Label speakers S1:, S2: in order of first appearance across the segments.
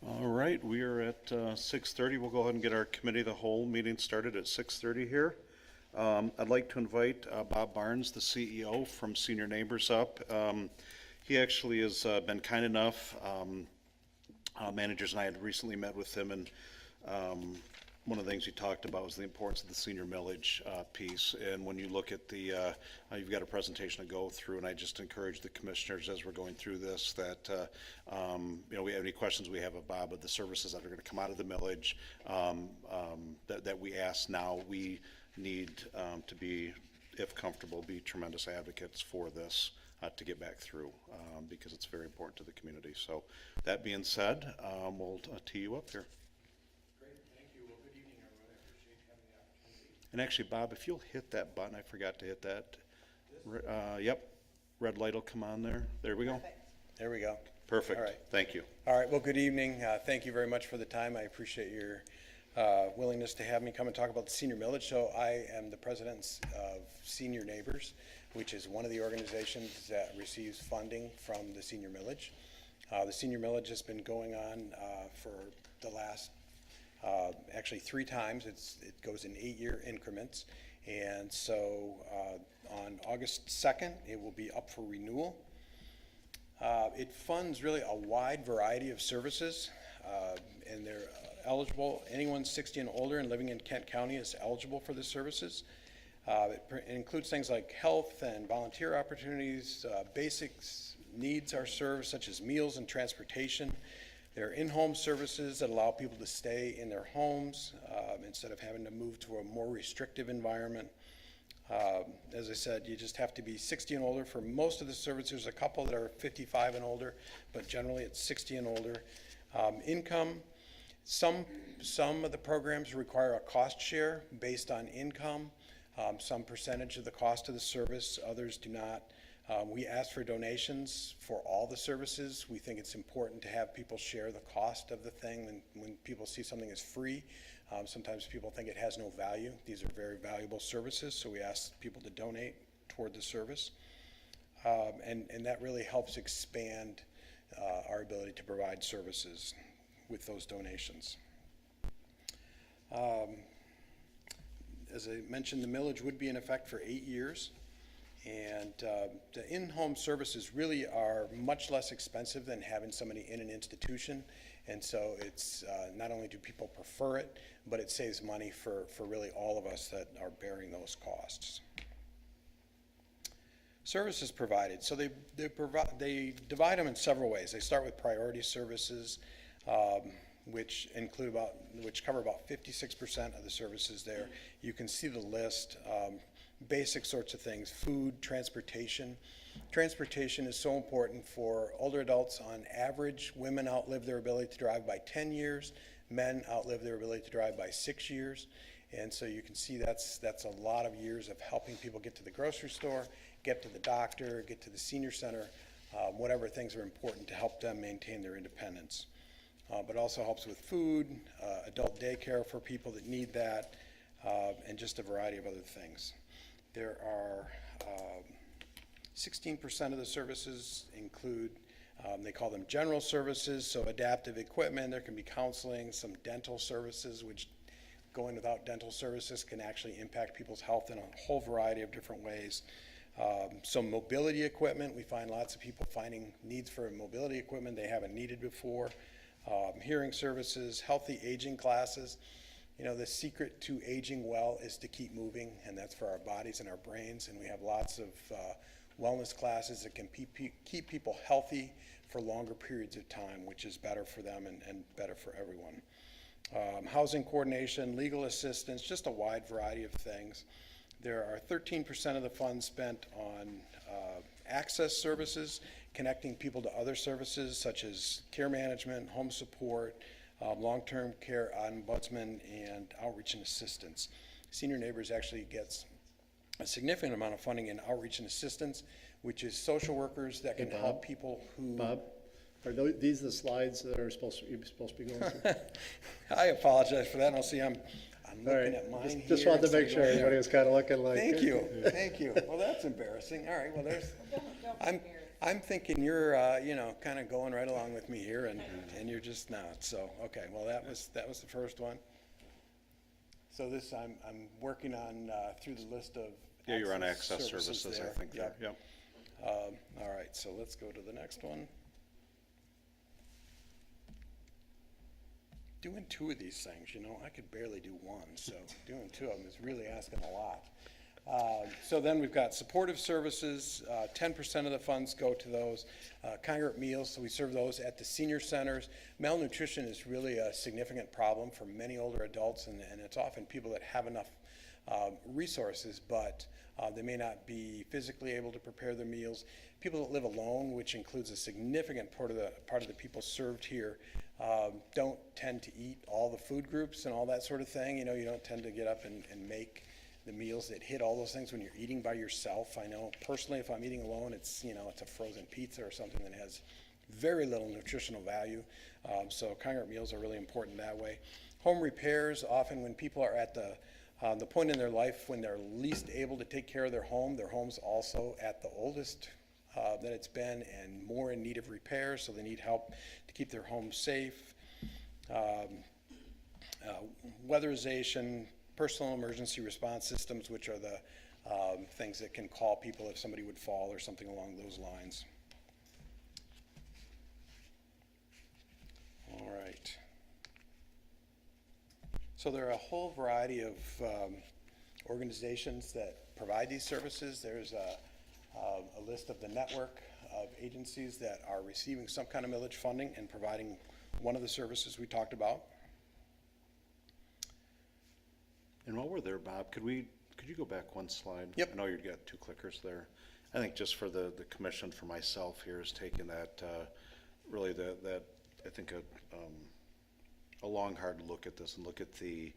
S1: All right, we are at 6:30. We'll go ahead and get our committee of the whole meeting started at 6:30 here. I'd like to invite Bob Barnes, the CEO from Senior Neighbors up. He actually has been kind enough. Managers and I had recently met with him, and one of the things he talked about was the importance of the senior millage piece. And when you look at the, you've got a presentation to go through, and I just encourage the commissioners as we're going through this that, we have any questions we have of Bob of the services that are going to come out of the millage that we ask now. We need to be, if comfortable, be tremendous advocates for this to get back through because it's very important to the community. So that being said, we'll tee you up here. And actually, Bob, if you'll hit that button, I forgot to hit that. Yep, red light will come on there. There we go.
S2: Perfect. There we go.
S1: Perfect.
S2: All right.
S1: Thank you.
S2: All right. Well, good evening. Thank you very much for the time. I appreciate your willingness to have me come and talk about the senior millage. So I am the president of Senior Neighbors, which is one of the organizations that receives funding from the senior millage. The senior millage has been going on for the last actually 3 times. It goes in 8-year increments. And so on August 2nd, it will be up for renewal. It funds really a wide variety of services, and they're eligible. Anyone 60 and older and living in Kent County is eligible for the services. It includes things like health and volunteer opportunities. Basics needs are served, such as meals and transportation. There are in-home services that allow people to stay in their homes instead of having to move to a more restrictive environment. As I said, you just have to be 60 and older for most of the services. There's a couple that are 55 and older, but generally it's 60 and older. Income, some of the programs require a cost share based on income, some percentage of the cost of the service, others do not. We ask for donations for all the services. We think it's important to have people share the cost of the thing. When people see something as free, sometimes people think it has no value. These are very valuable services, so we ask people to donate toward the service. And that really helps expand our ability to provide services with those donations. As I mentioned, the millage would be in effect for 8 years. And the in-home services really are much less expensive than having somebody in an institution. And so it's not only do people prefer it, but it saves money for really all of us that are bearing those costs. Services provided. So they divide them in several ways. They start with priority services, which cover about 56% of the services there. You can see the list. Basic sorts of things: food, transportation. Transportation is so important for older adults. On average, women outlive their ability to drive by 10 years. Men outlive their ability to drive by 6 years. And so you can see that's a lot of years of helping people get to the grocery store, get to the doctor, get to the senior center, whatever things are important to help them maintain their independence. But also helps with food, adult daycare for people that need that, and just a variety of other things. There are 16% of the services include, they call them general services, so adaptive equipment. There can be counseling, some dental services, which going without dental services can actually impact people's health in a whole variety of different ways. Some mobility equipment. We find lots of people finding needs for mobility equipment they haven't needed before. Hearing services, healthy aging classes. You know, the secret to aging well is to keep moving, and that's for our bodies and our brains. And we have lots of wellness classes that can keep people healthy for longer periods of time, which is better for them and better for everyone. Housing coordination, legal assistance, just a wide variety of things. There are 13% of the funds spent on access services, connecting people to other services such as care management, home support, long-term care ombudsman, and outreach and assistance. Senior Neighbors actually gets a significant amount of funding in outreach and assistance, which is social workers that can help people who...
S3: Bob, are these the slides that are supposed to be going through?
S2: I apologize for that. And I'll see I'm looking at mine here.
S3: Just wanted to make sure everybody was kind of looking like...
S2: Thank you. Thank you. Well, that's embarrassing. All right. Well, there's... I'm thinking you're, kind of going right along with me here, and you're just not. So, okay, well, that was the first one. So this, I'm working on, through the list of.
S1: Yeah, you're on access services, I
S2: there.
S1: think, there, yep.
S2: All right, so let's go to the next one. Doing two of these things, I could barely do one, so doing two of them is really asking a lot. So then we've got supportive services, 10% of the funds go to those. Congregate meals, so we serve those at the senior centers. Malnutrition is really a significant problem for many older adults, and it's often people that have enough resources, but they may not be physically able to prepare their meals. People that live alone, which includes a significant part of the people served here, don't tend to eat all the food groups and all that sort of thing. You don't tend to get up and make the meals that hit all those things when you're eating by yourself. I know personally, if I'm eating alone, it's a frozen pizza or something that has very little nutritional value. So congregate meals are really important that way. Home repairs, often when people are at the point in their life when they're least able to take care of their home's also at the oldest that it's been and more in need of repair, so they need help to keep their home safe. Weatherization, personal emergency response systems, which are the things that can call people if somebody would fall or something along those lines. All right. So there are a whole variety of organizations that provide these services. There's a list of the network of agencies that are receiving some kind of millage funding and providing one of the services we talked about.
S1: And while we're there, Bob, could you go back one slide?
S2: Yep.
S1: I know you've got two clickers there. I think just for the commission, for myself here, is taking that, really that I think a long, hard look at this and look at the,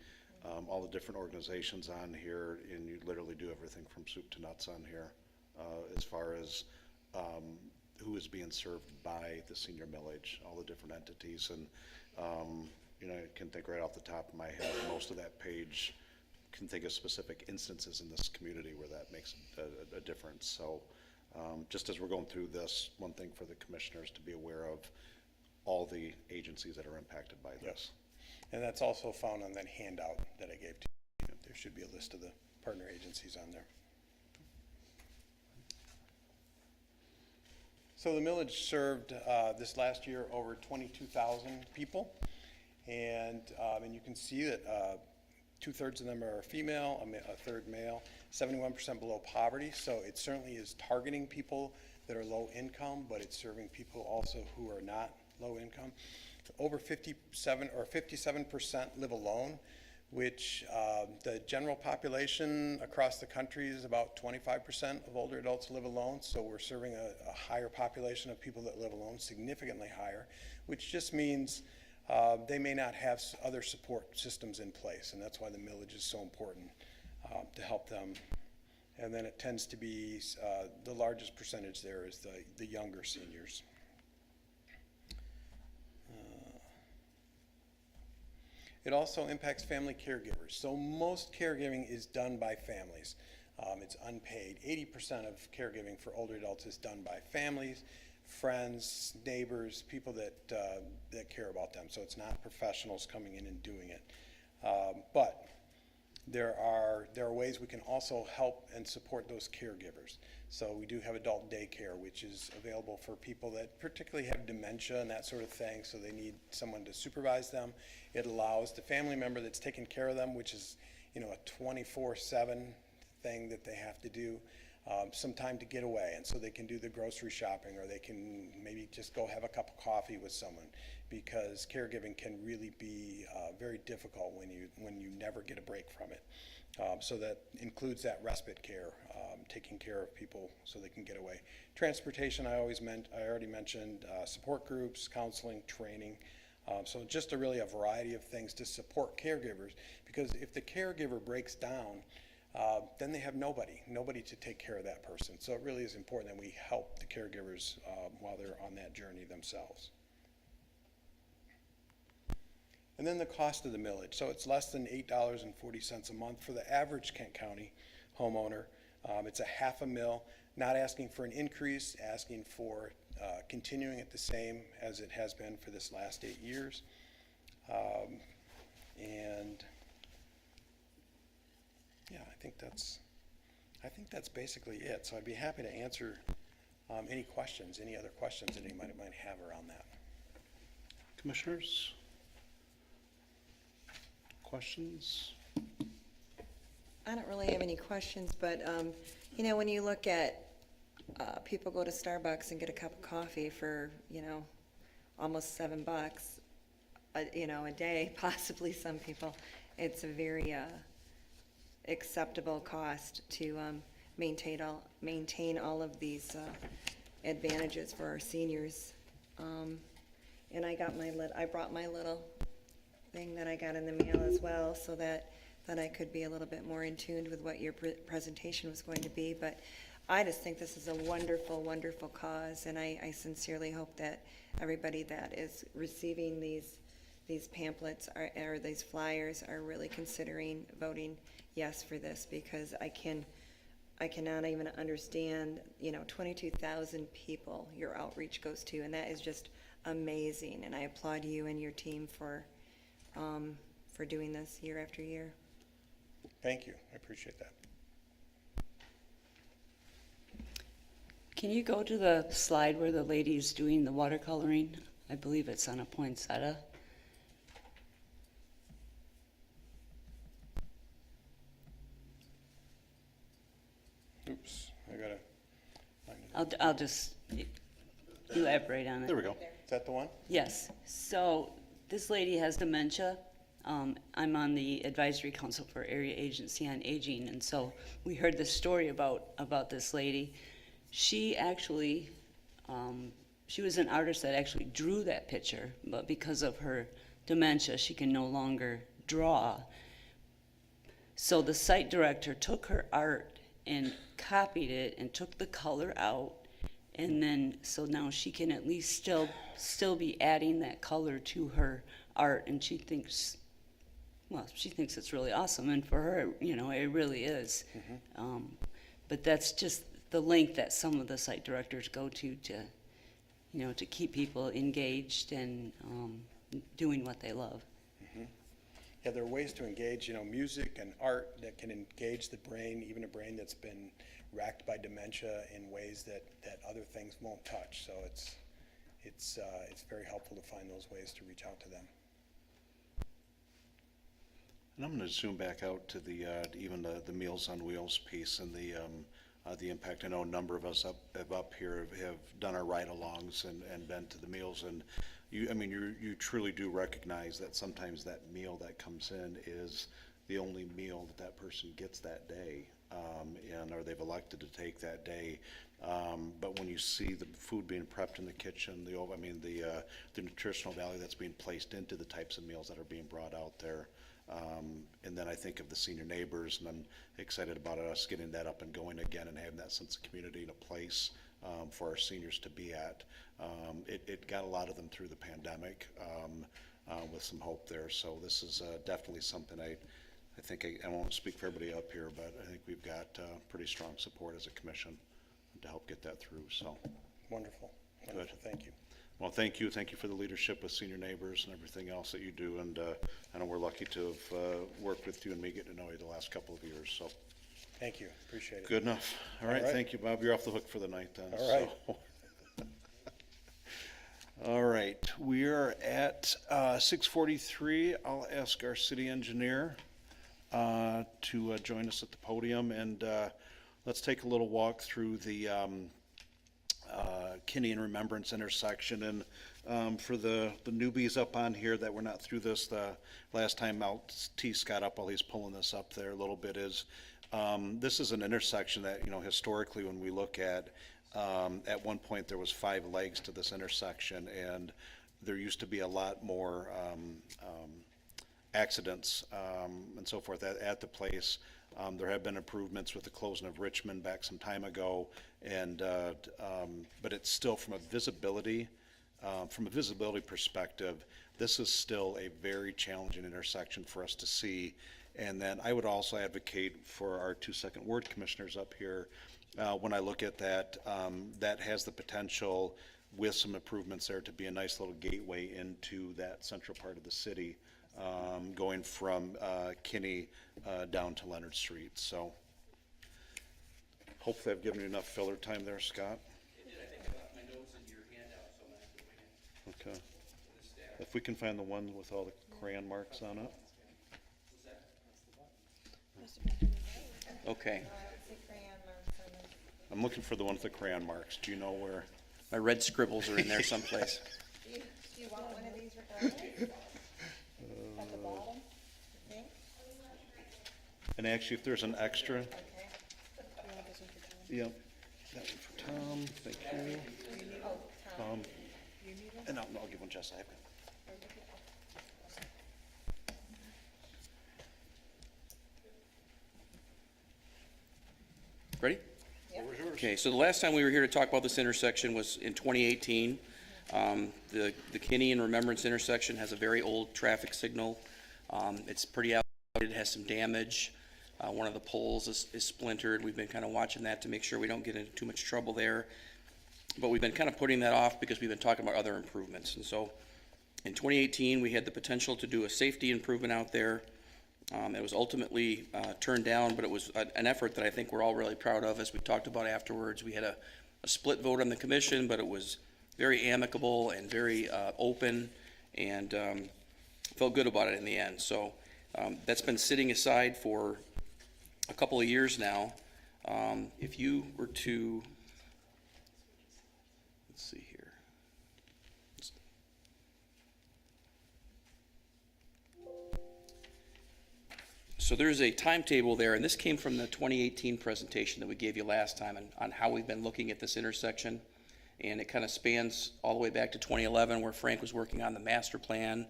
S1: all the different organizations on here, and you literally do everything from soup to nuts on here, as far as who is being served by the senior millage, all the different entities. And, I can think right off the top of my head, most of that page can think of specific instances in this community where that makes a difference. So just as we're going through this, one thing for the commissioners to be aware of all the agencies that are impacted by this.
S2: Yes. And that's also found on that handout that I gave to you. There should be a list of the partner agencies on there. So the millage served this last year over 22,000 people. And you can see that 2/3 of them are female, a third male, 71% below poverty. So it certainly is targeting people that are low income, but it's serving people also who are not low income. Over 57% live alone, which the general population across the country is about 25% of older adults live alone. So we're serving a higher population of people that live alone, significantly higher, which just means they may not have other support systems in place, and that's why the millage is so important to help them. And then it tends to be the largest percentage there is the younger seniors. It also impacts family caregivers. So most caregiving is done by families. It's unpaid. 80% of caregiving for older adults is done by families, friends, neighbors, people that care about them. So it's not professionals coming in and doing it. But there are ways we can also help and support those caregivers. So we do have adult daycare, which is available for people that particularly have dementia and that sort of thing, so they need someone to supervise them. It allows the family member that's taking care of them, which is a 24/7 thing that they have to do, some time to get away, and so they can do the grocery shopping, or they can maybe just go have a cup of coffee with someone, because caregiving can really be very difficult when you never get a break from it. So that includes that respite care, taking care of people so they can get away. Transportation, I already mentioned, support groups, counseling, training. So just a variety of things to support caregivers, because if the caregiver breaks down, then they have nobody to take care of that person. So it really is important that we help the caregivers while they're on that journey themselves. And then the cost of the millage. So it's less than $8.40 a month for the average Kent County homeowner. It's a $0.5 mil. not asking for an increase, asking for continuing it the same as it has been for this last 8 years. And yeah, I think that's basically it. So I'd be happy to answer any other questions that anybody might have around that.
S1: Commissioners? Questions?
S4: I don't really have any questions, but, you know, when you look at, people go to Starbucks and get a cup of coffee for, you know, almost $7, you know, a day, possibly some people, it's a very, acceptable cost to, maintain all of these, advantages for our seniors. And I brought my little thing that I got in the mail as well, so that I could be a little bit more in tune with what your presentation was going to be. But I just think this is a wonderful, wonderful cause, and I sincerely hope that everybody that is receiving these pamphlets or these flyers are really considering voting yes for this, because I cannot even understand, you know, 22,000 people your outreach goes to, and that is just amazing. And I applaud you and your team for doing this year after year.
S2: Thank you. I appreciate that.
S5: Can you go to the slide where the lady's doing the watercoloring? I believe it's on a poinsettia.
S2: Oops, I gotta find it.
S5: I'll just elaborate on it.
S1: There we go.
S2: Is that the one?
S5: Yes, so this lady has dementia. I'm on the Advisory Council for Area Agency on Aging, and so we heard this story about this lady. She actually, she was an artist that actually drew that picture, but because of her dementia, she can no longer draw. So the site director took her art and copied it and took the color out, and then so now she can at least still be adding that color to her art, and she thinks it's really awesome, and for her, you know, it really is. But that's just the length that some of the site directors go to, you know, to keep people engaged and doing what they love.
S2: Yeah, there are ways to engage, you know, music and art that can engage the brain, even a brain that's been racked by dementia, in ways that other things won't touch. So it's very helpful to find those ways to reach out to them.
S1: And I'm going to zoom back out to the even the Meals on Wheels piece and the impact. I know a number of us up here have done our ride-alongs and been to the meals, and you truly do recognize that sometimes that meal that comes in is the only meal that person gets that day, or they've elected to take that day. But when you see the food being prepped in the kitchen, the nutritional value that's being placed into the types of meals that are being brought out there. And then I think of the senior neighbors, and I'm excited about us getting that up and going again and having that sense of community and a place for our seniors to be at. It got a lot of them through the pandemic with some hope there. So this is definitely something I think I won't speak for everybody up here, but I think we've got pretty strong support as a commission to help get that through. So
S2: Wonderful. Wonderful. Thank you.
S1: well, thank you for the leadership with senior neighbors and everything else that you do, and I know we're lucky to have worked with you and me, getting to know you the last couple of years, so.
S2: Thank you. Appreciate it.
S1: Good enough. All right,
S2: All right.
S1: thank you, Bob. You're off the hook for the night then.
S2: All right.
S1: so. All right, we are at 6:43. I'll ask our city engineer to join us at the podium, and let's take a little walk through the Kinney and Remembrance intersection. And for the newbies up on here that were not through this, the last time T. Scott up while he's pulling this up there a little bit is, this is an intersection that, you know, historically when we look at one point there was 5 legs to this intersection, and there used to be a lot more accidents and so forth at the place. There have been improvements with the closing of Richmond back some time ago, and but it's still from a visibility perspective, this is still a very challenging intersection for us to see. And then I would also advocate for our 2 second ward commissioners up here, when I look at that, that has the potential with some improvements there to be a nice little gateway into that central part of the city, going from Kinney down to Leonard Street. So hopefully I've given you enough filler time there, Scott.
S6: It did. I think I left my notes in your handout, so I'm gonna have to wing it
S1: Okay.
S6: for this staff.
S1: If we can find the one with all the crayon marks on it.
S6: Okay,
S1: I'm looking for the one with the crayon marks. Do you know where?
S6: my red scribbles are in there someplace.
S4: Do you want one of these regardless? At the bottom, I think?
S1: And actually, if there's an extra,
S4: Okay.
S1: yep, that one for Tom, thank you. And I'll give one Jess, I have it.
S6: Ready? Okay, so the last time we were here to talk about this intersection was in 2018. The Kinney and Remembrance intersection has a very old traffic signal. It's pretty outdated, it has some damage. One of the poles is splintered. We've been kind of watching that to make sure we don't get into too much trouble there. But we've been kind of putting that off because we've been talking about other improvements. And so in 2018, we had the potential to do a safety improvement out there. It was ultimately turned down, but it was an effort that I think we're all really proud of. As we talked about afterwards, we had a split vote on the commission, but it was very amicable and very open, and felt good about it in the end. So that's been sitting aside for a couple of years now. If you were to, let's see here. So there's a timetable there, and this came from the 2018 presentation that we gave you last time on how we've been looking at this intersection. And it kind of spans all the way back to 2011, where Frank was working on the master plan.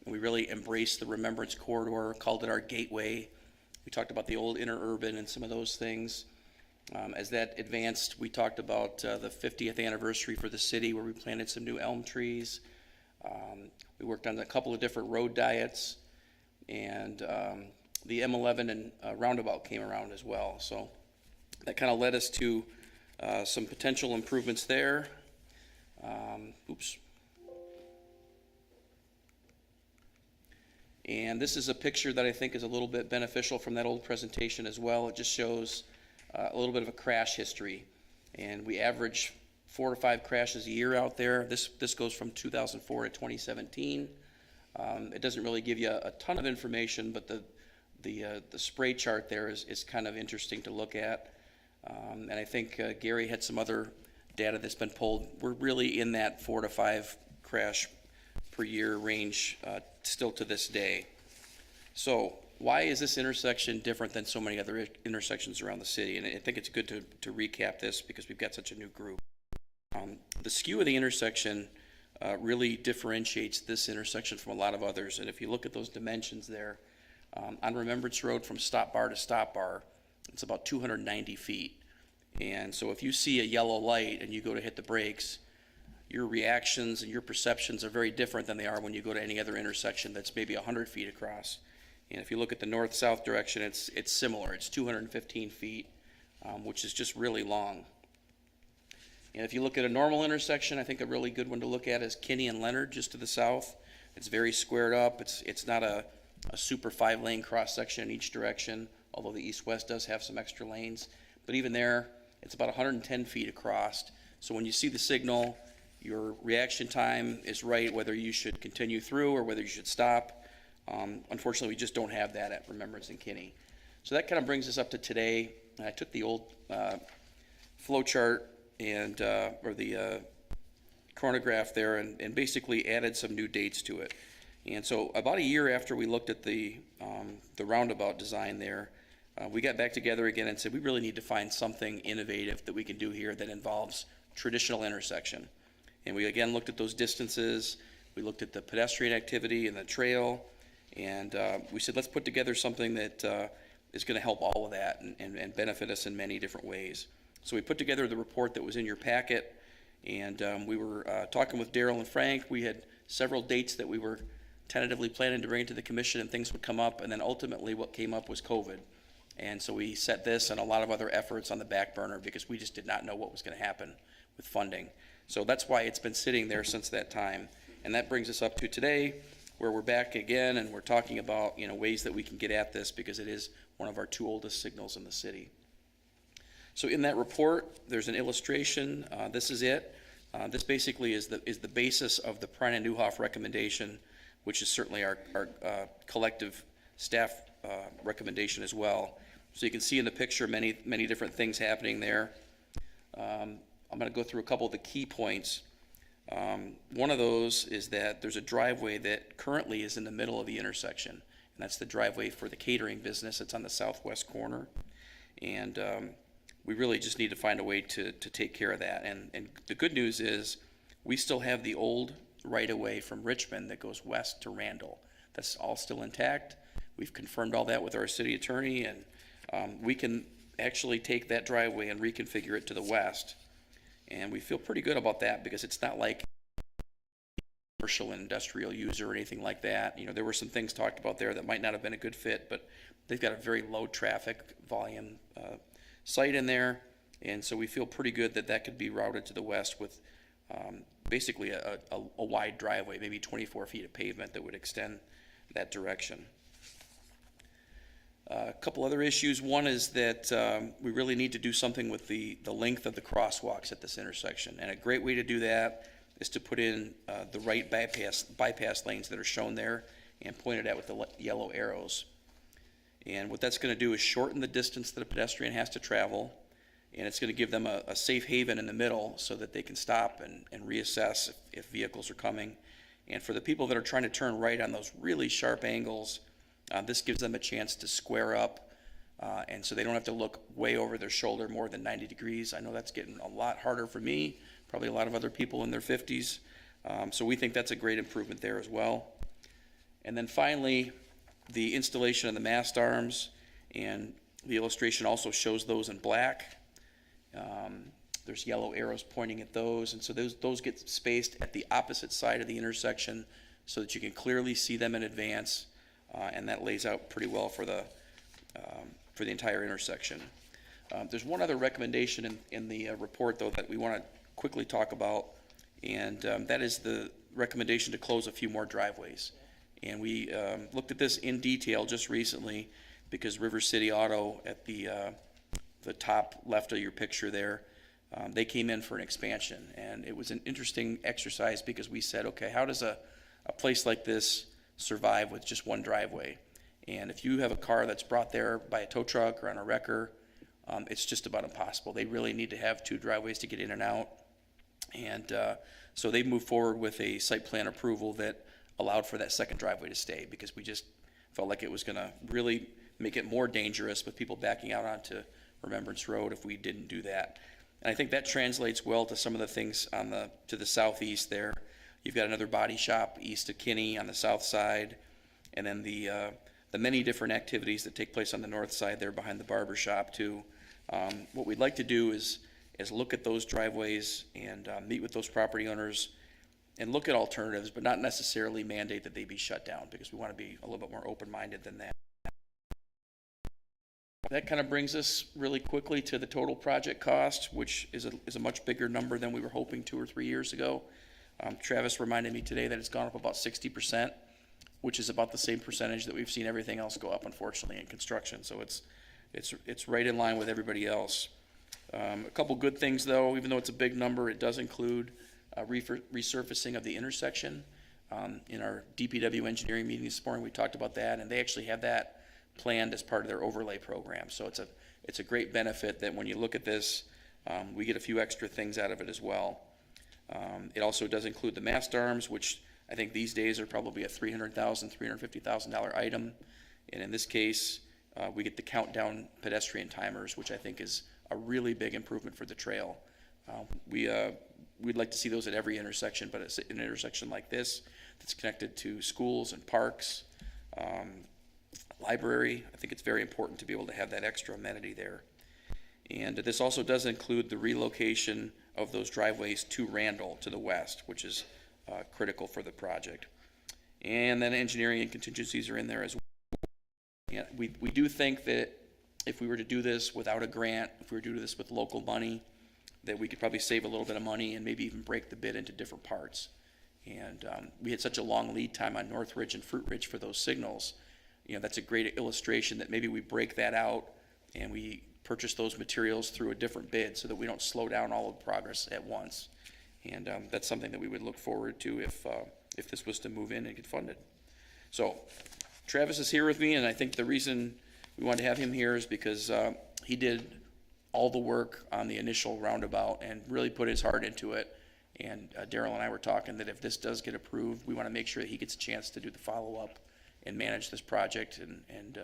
S6: And we really embraced the Remembrance Corridor, called it our gateway. We talked about the old interurban and some of those things. As that advanced, we talked about the 50th anniversary for the city, where we planted some new elm trees. We worked on a couple of different road diets, and the M11 and roundabout came around as well. So that kind of led us to some potential improvements there. Oops. And this is a picture that I think is a little bit beneficial from that old presentation as well. It just shows a little bit of a crash history. And we average 4 to 5 crashes a year out there. This goes from 2004 to 2017. It doesn't really give you a ton of information, but the spray chart there is kind of interesting to look at. And I think Gary had some other data that's been pulled. We're really in that 4 to 5 crash per year range still to this day. So why is this intersection different than so many other intersections around the city? And I think it's good to recap this because we've got such a new group. The skew of the intersection really differentiates this intersection from a lot of others. And if you look at those dimensions there, on Remembrance Road from stop bar to stop bar, it's about 290 feet. And so if you see a yellow light and you go to hit the brakes, your reactions and your perceptions are very different than they are when you go to any other intersection that's maybe 100 feet across. And if you look at the north-south direction, it's similar. It's 215 feet, which is just really long. And if you look at a normal intersection, I think a really good one to look at is Kinney and Leonard, just to the south. It's very squared up. It's not a super 5-lane cross-section in each direction, although the east-west does have some extra lanes. But even there, it's about 110 feet across. So when you see the signal, your reaction time is right, whether you should continue through or whether you should stop. Unfortunately, we just don't have that at Remembrance and Kinney. So that kind of brings us up to today. I took the old flow chart and or the chronograph there and basically added some new dates to it. And so about a year after we looked at the roundabout design there, we got back together again and said we really need to find something innovative that we can do here that involves traditional intersection. And we again looked at those distances, we looked at the pedestrian activity and the trail, and we said let's put together something that is going to help all of that and benefit us in many different ways. So we put together the report that was in your packet, and we were talking with Daryl and Frank. We had several dates that we were tentatively planning to bring to the commission, and things would come up, and then ultimately what came up was COVID. And so we set this and a lot of other efforts on the back burner because we just did not know what was going to happen with funding. So that's why it's been sitting there since that time. And that brings us up to today, where we're back again and we're talking about, ways that we can get at this because it is one of our 2 oldest signals in the city. So in that report, there's an illustration. This is it. This basically is the basis of the Prine and Newhoff recommendation, which is certainly our collective staff recommendation as well. So you can see in the picture many different things happening there. I'm going to go through a couple of the key points. One of those is that there's a driveway that currently is in the middle of the intersection, and that's the driveway for the catering business. It's on the southwest corner, and we really just need to find a way to take care of that. And the good news is we still have the old right-of-way from Richmond that goes west to Randall. That's all still intact. We've confirmed all that with our city attorney, and we can actually take that driveway and reconfigure it to the west. And we feel pretty good about that because it's not like commercial and industrial user or anything like that. There were some things talked about there that might not have been a good fit, but they've got a very low traffic volume site in there. And so we feel pretty good that that could be routed to the west with basically a wide driveway, maybe 24 feet of pavement that would extend that direction. A couple other issues. One is that we really need to do something with the length of the crosswalks at this intersection. And a great way to do that is to put in the right bypass lanes that are shown there and pointed at with the yellow arrows. And what that's going to do is shorten the distance that a pedestrian has to travel, and it's going to give them a safe haven in the middle so that they can stop and reassess if vehicles are coming. And for the people that are trying to turn right on those really sharp angles, this gives them a chance to square up, and so they don't have to look way over their shoulder more than 90 degrees. I know that's getting a lot harder for me, probably a lot of other people in their 50s. So we think that's a great improvement there as well. And then finally, the installation of the mast arms, and the illustration also shows those in black. There's yellow arrows pointing at those, and so those get spaced at the opposite side of the intersection so that you can clearly see them in advance. And that lays out pretty well for the entire intersection. There's one other recommendation in the report, though, that we want to quickly talk about, and that is the recommendation to close a few more driveways. And we looked at this in detail just recently because River City Auto at the top left of your picture there, they came in for an expansion. And it was an interesting exercise because we said, okay, how does a place like this survive with just one driveway? And if you have a car that's brought there by a tow truck or on a wrecker, it's just about impossible. They really need to have 2 driveways to get in and out. And so they moved forward with a site plan approval that allowed for that second driveway to stay because we just felt like it was going to really make it more dangerous with people backing out onto Remembrance Road if we didn't do that. And I think that translates well to some of the things to the southeast there. You've got another body shop east of Kinney on the south side, and then the many different activities that take place on the north side there behind the barber shop too. What we'd like to do is look at those driveways and meet with those property owners and look at alternatives, but not necessarily mandate that they be shut down because we want to be a little bit more open-minded than that. That kind of brings us really quickly to the total project cost, which is a much bigger number than we were hoping 2 or 3 years ago. Travis reminded me today that it's gone up about 60%, which is about the same percentage that we've seen everything else go up, unfortunately, in construction. So it's right in line with everybody else. A couple good things, though. Even though it's a big number, it does include resurfacing of the intersection. In our DPW engineering meeting this morning, we talked about that, and they actually have that planned as part of their overlay program. So it's a great benefit that when you look at this, we get a few extra things out of it as well. It also does include the mast arms, which I think these days are probably a $300,000, $350,000 item. And in this case, we get the countdown pedestrian timers, which I think is a really big improvement for the trail. We'd like to see those at every intersection, but it's an intersection like this that's connected to schools and parks, library. I think it's very important to be able to have that extra amenity there. And this also does include the relocation of those driveways to Randall to the west, which is critical for the project. And then engineering and contingencies are in there as well. Yeah, we do think that if we were to do this without a grant, if we were to do this with local money, that we could probably save a little bit of money and maybe even break the bid into different parts. And we had such a long lead time on Northridge and Fruit Ridge for those signals. You know, that's a great illustration that maybe we break that out and we purchase those materials through a different bid so that we don't slow down all of the progress at once. And that's something that we would look forward to if this was to move in and get funded. So Travis is here with me, and I think the reason we wanted to have him here is because he did all the work on the initial roundabout and really put his heart into it. And Daryl and I were talking that if this does get approved, we want to make sure that he gets a chance to do the follow-up and manage this project. And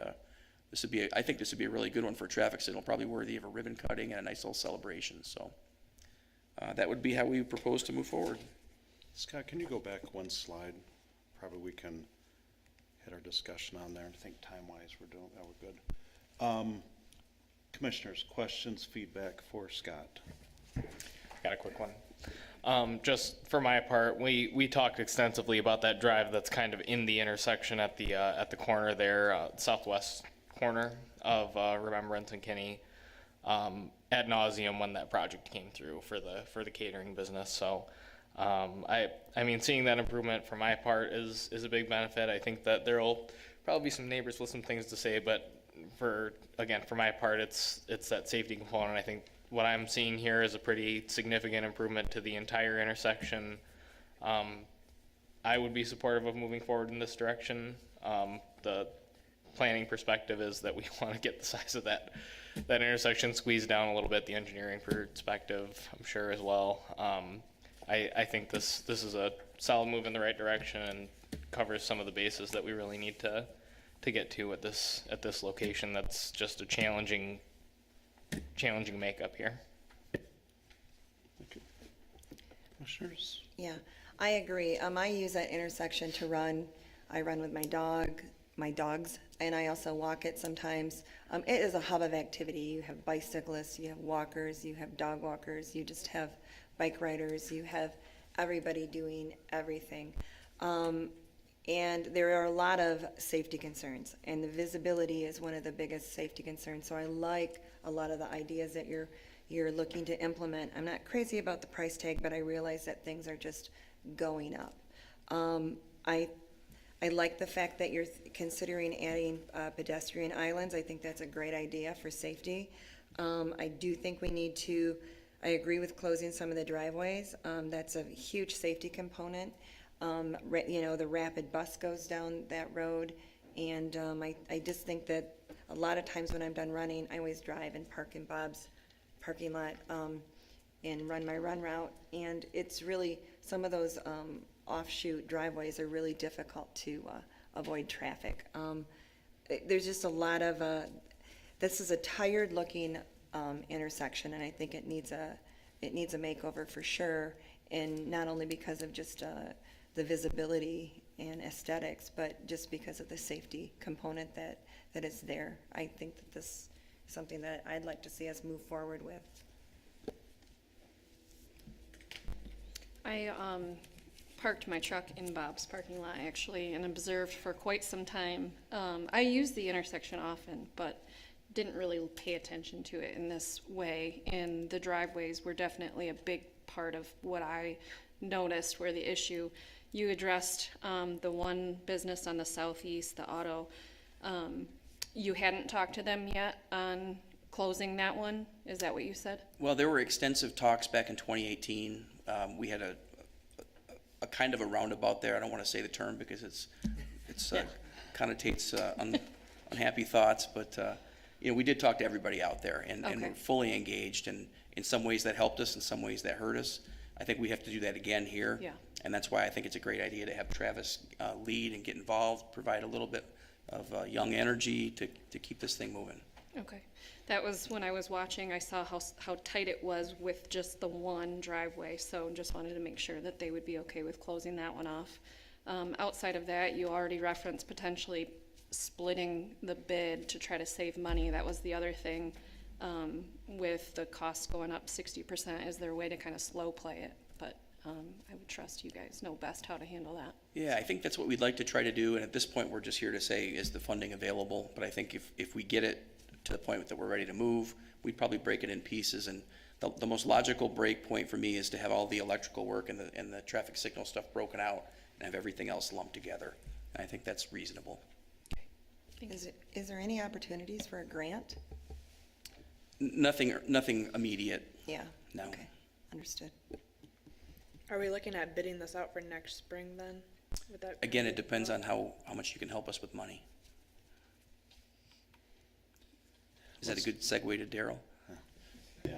S6: this would be, I think this would be a really good one for traffic signal, probably worthy of a ribbon cutting and a nice little celebration. So that would be how we propose to move forward.
S1: Scott, can you go back one slide? Probably we can hit our discussion on there. I think time-wise we're doing that. We're good. Commissioners, questions, feedback for Scott?
S7: Got a quick one. Just for my part, we talked extensively about that drive that's kind of in the intersection at the corner there, southwest corner of Remembrance and Kinney, ad nauseum when that project came through for the catering business. So I mean, seeing that improvement for my part is a big benefit. I think that there'll probably be some neighbors with some things to say, but for my part, it's that safety component. I think what I'm seeing here is a pretty significant improvement to the entire intersection. I would be supportive of moving forward in this direction. The planning perspective is that we want to get the size of that intersection squeezed down a little bit. The engineering perspective, I'm sure, as well. I think this is a solid move in the right direction and covers some of the bases that we really need to get to at this location. That's just a challenging makeup here.
S1: Thank you. Commissioners?
S4: Yeah, I agree. I use that intersection to run. I run with my dogs, and I also walk it sometimes. It is a hub of activity. You have bicyclists, you have walkers, you have dog walkers, you just have bike riders, you have everybody doing everything. And there are a lot of safety concerns, and the visibility is one of the biggest safety concerns. So I like a lot of the ideas that you're looking to implement. I'm not crazy about the price tag, but I realize that things are just going up. I like the fact that you're considering adding pedestrian islands. I think that's a great idea for safety. I do think I agree with closing some of the driveways. That's a huge safety component. The rapid bus goes down that road, and I just think that a lot of times when I'm done running, I always drive and park in Bob's parking lot and run my run route, and it's really, some of those offshoot driveways are really difficult to avoid traffic. There's just a lot of, this is a tired looking intersection, and I think it needs a makeover for sure, and not only because of just the visibility and aesthetics, but just because of the safety component that is there. I think that this is something that I'd like to see us move forward with.
S8: I parked my truck in Bob's parking lot, actually, and observed for quite some time. I use the intersection often, but didn't really pay attention to it in this way. And the driveways were definitely a big part of what I noticed were the issue. You addressed the one business on the southeast, the auto. You hadn't talked to them yet on closing that one? Is that what you said?
S6: Well, there were extensive talks back in 2018. We had a kind of a roundabout there. I don't want to say the term because it's connotates unhappy thoughts, but we did talk to everybody out there and we're fully engaged. And in some ways that helped us, in some ways that hurt us. I think we have to do that again here.
S8: Yeah.
S6: And that's why I think it's a great idea to have Travis lead and get involved, provide a little bit of young energy to keep this thing moving.
S8: Okay. That was when I was watching, I saw how tight it was with just the one driveway, so just wanted to make sure that they would be okay with closing that one off. Outside of that, you already referenced potentially splitting the bid to try to save money. That was the other thing, with the costs going up 60%. Is there a way to kind of slow play it? But I would trust you guys know best how to handle that.
S6: Yeah, I think that's what we'd like to try to do, and at this point, we're just here to say, is the funding available? But I think if we get it to the point that we're ready to move, we'd probably break it in pieces. And the most logical break point for me is to have all the electrical work and the traffic signal stuff broken out and have everything else lumped together. And I think that's reasonable.
S4: Is there any opportunities for a grant?
S6: Nothing immediate.
S4: Yeah.
S6: No.
S4: Okay, understood.
S9: Are we looking at bidding this out for next spring then? Would that
S6: Again, it depends on how much you can help us with money. Is that a good segue to Daryl?
S1: Yeah,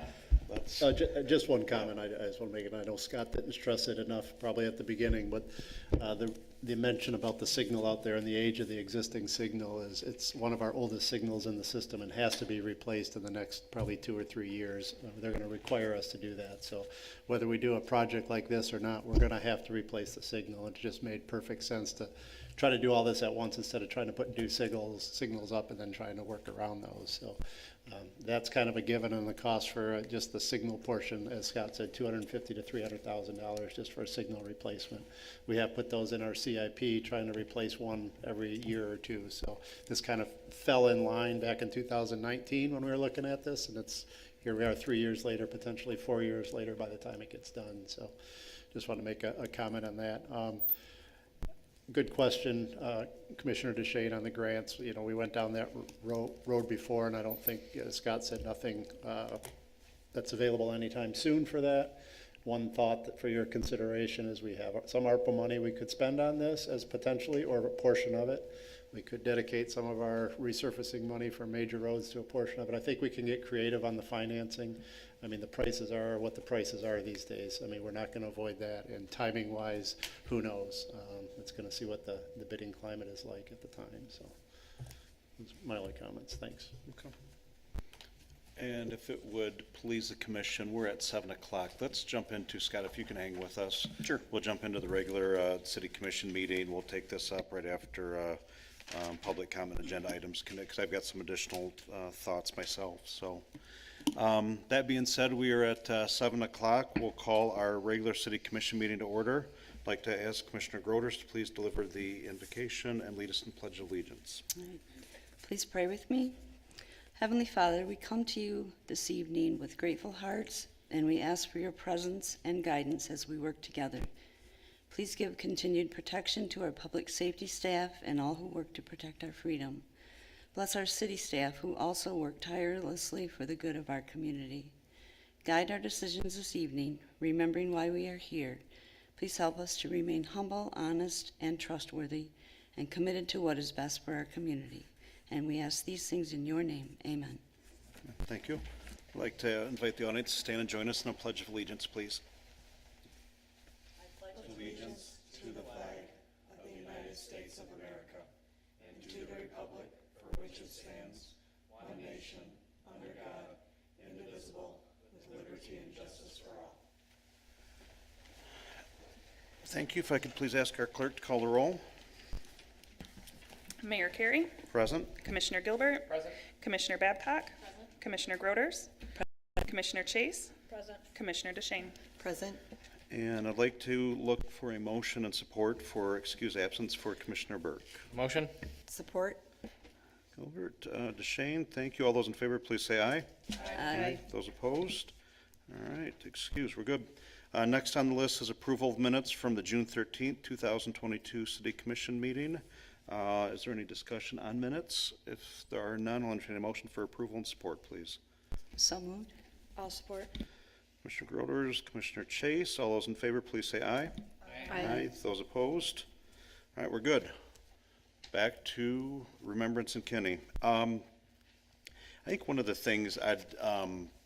S1: that's,
S3: Just one comment, I just want to make it, I know Scott didn't stress it enough probably at the beginning, but the mention about the signal out there and the age of the existing signal is, it's one of our oldest signals in the system and has to be replaced in the next probably 2 or 3 years. They're going to require us to do that, so whether we do a project like this or not, we're going to have to replace the signal. It just made perfect sense to try to do all this at once instead of trying to put new signals up and then trying to work around those. So that's kind of a given, and the cost for just the signal portion, as Scott said, $250,000 to $300,000 just for a signal replacement. We have put those in our CIP, trying to replace one every year or two. So this kind of fell in line back in 2019 when we were looking at this, and here we are 3 years later, potentially 4 years later by the time it gets done. So just want to make a comment on that. Good question, Commissioner DeShane, on the grants. You know, we went down that road before, and I don't think, as Scott said, nothing that's available anytime soon for that. One thought that for your consideration is we have some ARPA money we could spend on this as potentially, or a portion of it. We could dedicate some of our resurfacing money for major roads to a portion of it. I think we can get creative on the financing. I mean, the prices are what the prices are these days. I mean, we're not going to avoid that. And timing wise, who knows? It's going to see what the bidding climate is like at the time. So those are my only comments. Thanks.
S1: okay. And if it would please the commission, we're at 7 o'clock. Let's jump into, Scott, if you can hang with us.
S6: Sure.
S1: We'll jump into the regular city commission meeting. We'll take this up right after public comment agenda items, because I've got some additional thoughts myself. So that being said, we are at 7 o'clock. We'll call our regular city commission meeting to order. I'd like to ask Commissioner Groders to please deliver the invocation and lead us in Pledge of Allegiance.
S5: All right. Please pray with me. Heavenly Father, we come to you this evening with grateful hearts, and we ask for your presence and guidance as we work together. Please give continued protection to our public safety staff and all who work to protect our freedom. Bless our city staff who also work tirelessly for the good of our community. Guide our decisions this evening, remembering why we are here. Please help us to remain humble, honest, and trustworthy, and committed to what is best for our community. And we ask these things in your name. Amen.
S1: Thank you. I'd like to invite the audience to stand and join us in a Pledge of Allegiance, please. I pledge allegiance to the flag of the United States of America and to the republic for which it stands, one nation, under God, indivisible, with liberty and justice for all. Thank you. If I could please ask our clerk to call the roll.
S10: Mayor Carey,
S1: Present.
S10: Commissioner Gilbert, Commissioner Babcock, Commissioner Groders, Commissioner Chase, Commissioner DeShane.
S4: Present.
S1: And I'd like to look for a motion and support for excuse absence for Commissioner Burke.
S7: Motion?
S4: Support.
S1: Gilbert, DeShane, thank you. All those in favor, please say aye.
S5: Aye.
S1: Those opposed? All right, excuse, we're good. Next on the list is approval of minutes from the June 13th, 2022 City Commission meeting. Is there any discussion on minutes? If there are none, I'll entertain a motion for approval and support, please.
S5: So moved.
S9: I'll support.
S1: Commissioner Groders, Commissioner Chase, all those in favor, please say aye. Aye. Those opposed? All right, we're good. Back to Remembrance and Kinney. I think one of the things I'd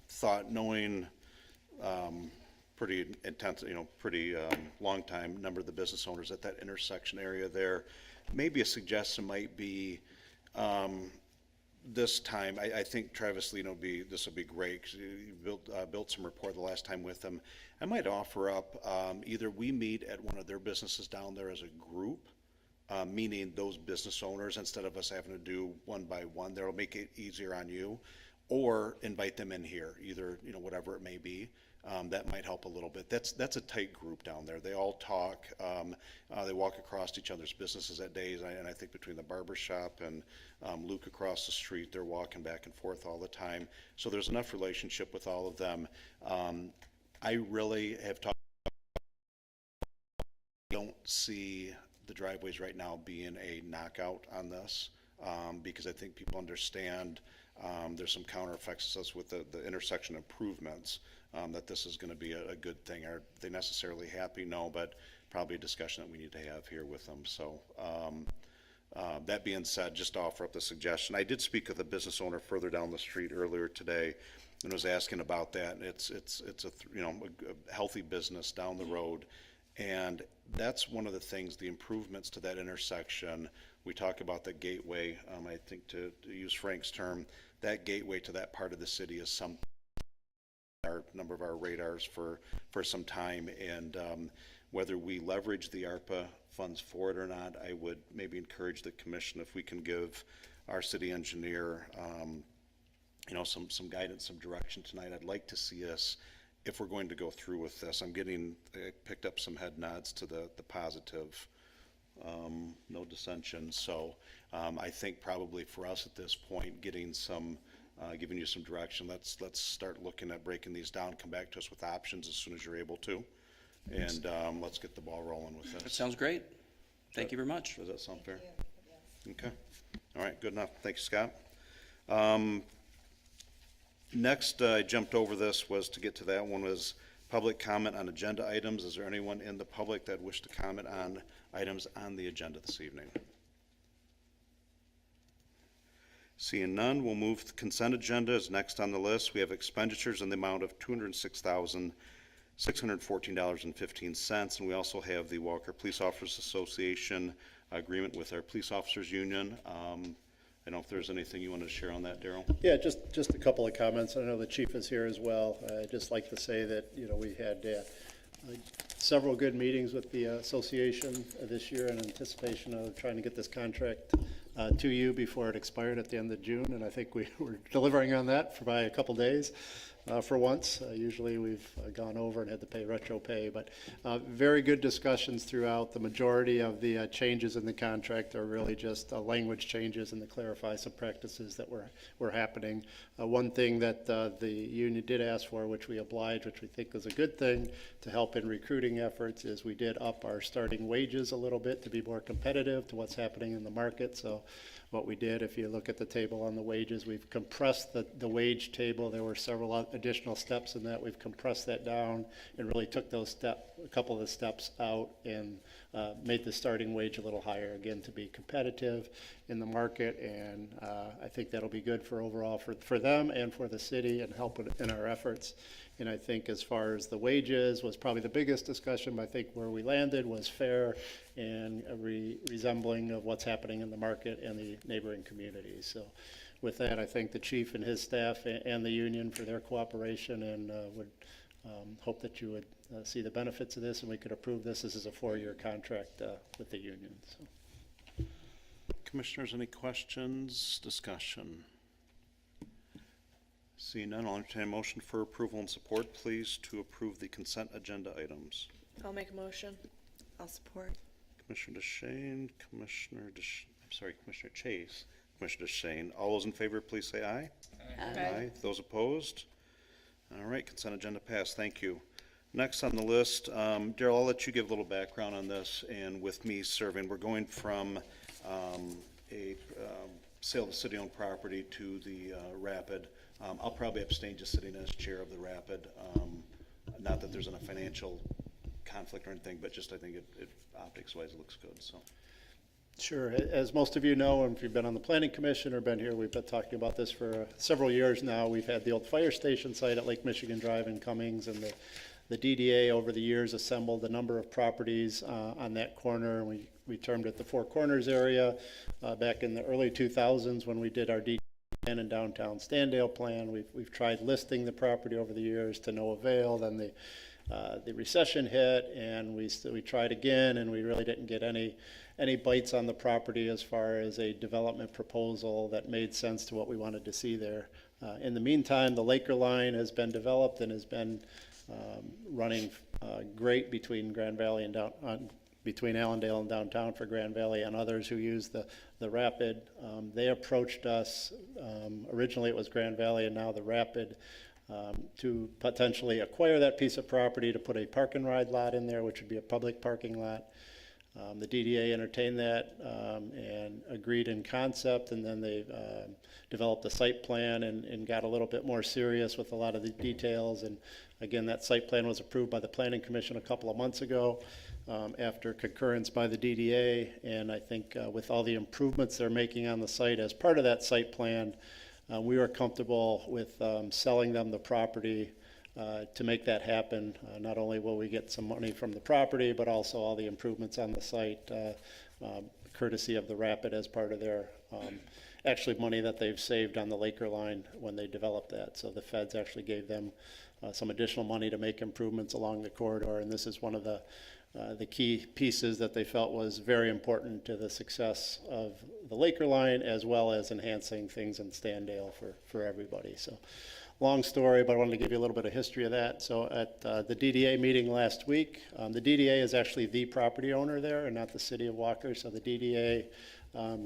S1: thought, knowing pretty intense, pretty long time number of the business owners at that intersection area there, maybe a suggestion might be this time, I think Travis Lino this will be great because you built some rapport the last time with them. I might offer up either we meet at one of their businesses down there as a group, meaning those business owners, instead of us having to do one by one, that'll make it easier on you, or invite them in here, either, whatever it may be. that might help a little bit. That's a tight group down there. They all talk. They walk across each other's businesses at days, and I think between the barber shop and Luke across the street, they're walking back and forth all the time. So there's enough relationship with all of them. I really have talked. Don't see the driveways right now being a knockout on this, because I think people understand there's some counter effects to us with the intersection improvements, that this is going to be a good thing. Are they necessarily happy? No, but probably a discussion that we need to have here with them. So that being said, just to offer up the suggestion, I did speak with a business owner further down the street earlier today and was asking about that. It's a healthy business down the road. And that's one of the things, the improvements to that intersection. We talk about the gateway. I think to use Frank's term, that gateway to that part of the city is some number of our radars for some time. And whether we leverage the ARPA funds for it or not, I would maybe encourage the commission if we can give our city engineer, some guidance, some direction tonight. I'd like to see us, if we're going to go through with this. I picked up some head nods to the positive, no dissension. So I think probably for us at this point, giving you some direction, let's start looking at breaking these down, come back to us with options as soon as you're able to. And let's get the ball rolling with this.
S6: That sounds great. Thank you very much.
S1: Does that sound fair? Okay. All right, good enough. Thanks, Scott. Next, I jumped over this was to get to that one was public comment on agenda items. Is there anyone in the public that wish to comment on items on the agenda this evening? Seeing none, we'll move to the consent agenda. Is next on the list. We have expenditures in the amount of $206,614.15, and we also have the Walker Police Officers Association agreement with our police officers union. I don't know if there's anything you want to share on that, Daryl.
S3: Yeah, just a couple of comments. I know the chief is here as well. I'd just like to say that, we had several good meetings with the association this year in anticipation of trying to get this contract to you before it expired at the end of June, and I think we were delivering on that for by a couple days. For once. Usually we've gone over and had to pay retro pay, but very good discussions throughout. The majority of the changes in the contract are really just language changes and to clarify some practices that were happening. One thing that the union did ask for, which we obliged, which we think was a good thing to help in recruiting efforts, is we did up our starting wages a little bit to be more competitive to what's happening in the market. So what we did, if you look at the table on the wages, we've compressed the wage table. There were several additional steps in that. We've compressed that down and really took a couple of the steps out and made the starting wage a little higher, again, to be competitive in the market. And I think that'll be good for overall for them and for the city and help in our efforts. And I think as far as the wages was probably the biggest discussion, but I think where we landed was fair and resembling of what's happening in the market and the neighboring communities. So with that, I thank the chief and his staff and the union for their cooperation, and would hope that you would see the benefits of this and we could approve this. This is a 4-year contract with the union. So.
S1: Commissioners, any questions, discussion? Seeing none, I'll entertain a motion for approval and support, please, to approve the consent agenda items.
S9: I'll make a motion.
S4: I'll support.
S1: Commissioner DeShane, Commissioner Chase, Commissioner DeShane. All those in favor, please say aye. Aye. Those opposed? All right, consent agenda passed. Thank you. Next on the list, Daryl, I'll let you give a little background on this. And with me serving, we're going from a sale of city-owned property to the Rapid. I'll probably abstain just sitting as chair of the Rapid. Not that there's a financial conflict or anything, but just I think it optics-wise it looks good. So.
S3: Sure. As most of you know, and if you've been on the planning commission or been here, we've been talking about this for several years now. We've had the old fire station site at Lake Michigan Drive in Cummings, and the DDA over the years assembled a number of properties on that corner. We termed it the Four Corners area back in the early 2000s when we did our DDA and downtown Standale plan. We've tried listing the property over the years to no avail. Then the recession hit, and we tried again, and we really didn't get any bites on the property as far as a development proposal that made sense to what we wanted to see there. In the meantime, the Laker line has been developed and has been running great between Grand Valley and between Allendale and downtown for Grand Valley and others who use the Rapid. They approached us, originally it was Grand Valley and now the Rapid, to potentially acquire that piece of property to put a park and ride lot in there, which would be a public parking lot. The DDA entertained that and agreed in concept, and then they developed a site plan and got a little bit more serious with a lot of the details. And again, that site plan was approved by the Planning Commission a couple of months ago after concurrence by the DDA. And I think with all the improvements they're making on the site as part of that site plan, we were comfortable with selling them the property to make that happen. Not only will we get some money from the property, but also all the improvements on the site, courtesy of the Rapid as part of their, actually money that they've saved on the Laker line when they developed that. So the feds actually gave them some additional money to make improvements along the corridor, and this is one of the key pieces that they felt was very important to the success of the Laker line, as well as enhancing things in Standale for everybody. So long story, but I wanted to give you a little bit of history of that. So at the DDA meeting last week, the DDA is actually the property owner there and not the city of Walker. So the DDA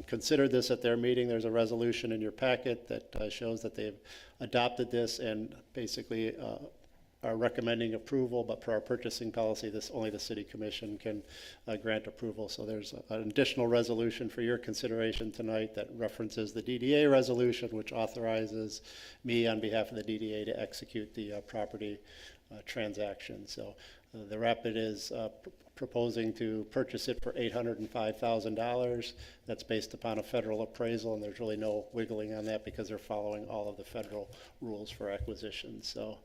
S3: considered this at their meeting. There's a resolution in your packet that shows that they've adopted this and basically are recommending approval, but per our purchasing policy, only the city commission can grant approval. So there's an additional resolution for your consideration tonight that references the DDA resolution, which authorizes me on behalf of the DDA to execute the property transaction. So the Rapid is proposing to purchase it for $805,000. That's based upon a federal appraisal, and there's really no wiggling on that because they're following all of the federal rules for acquisition. So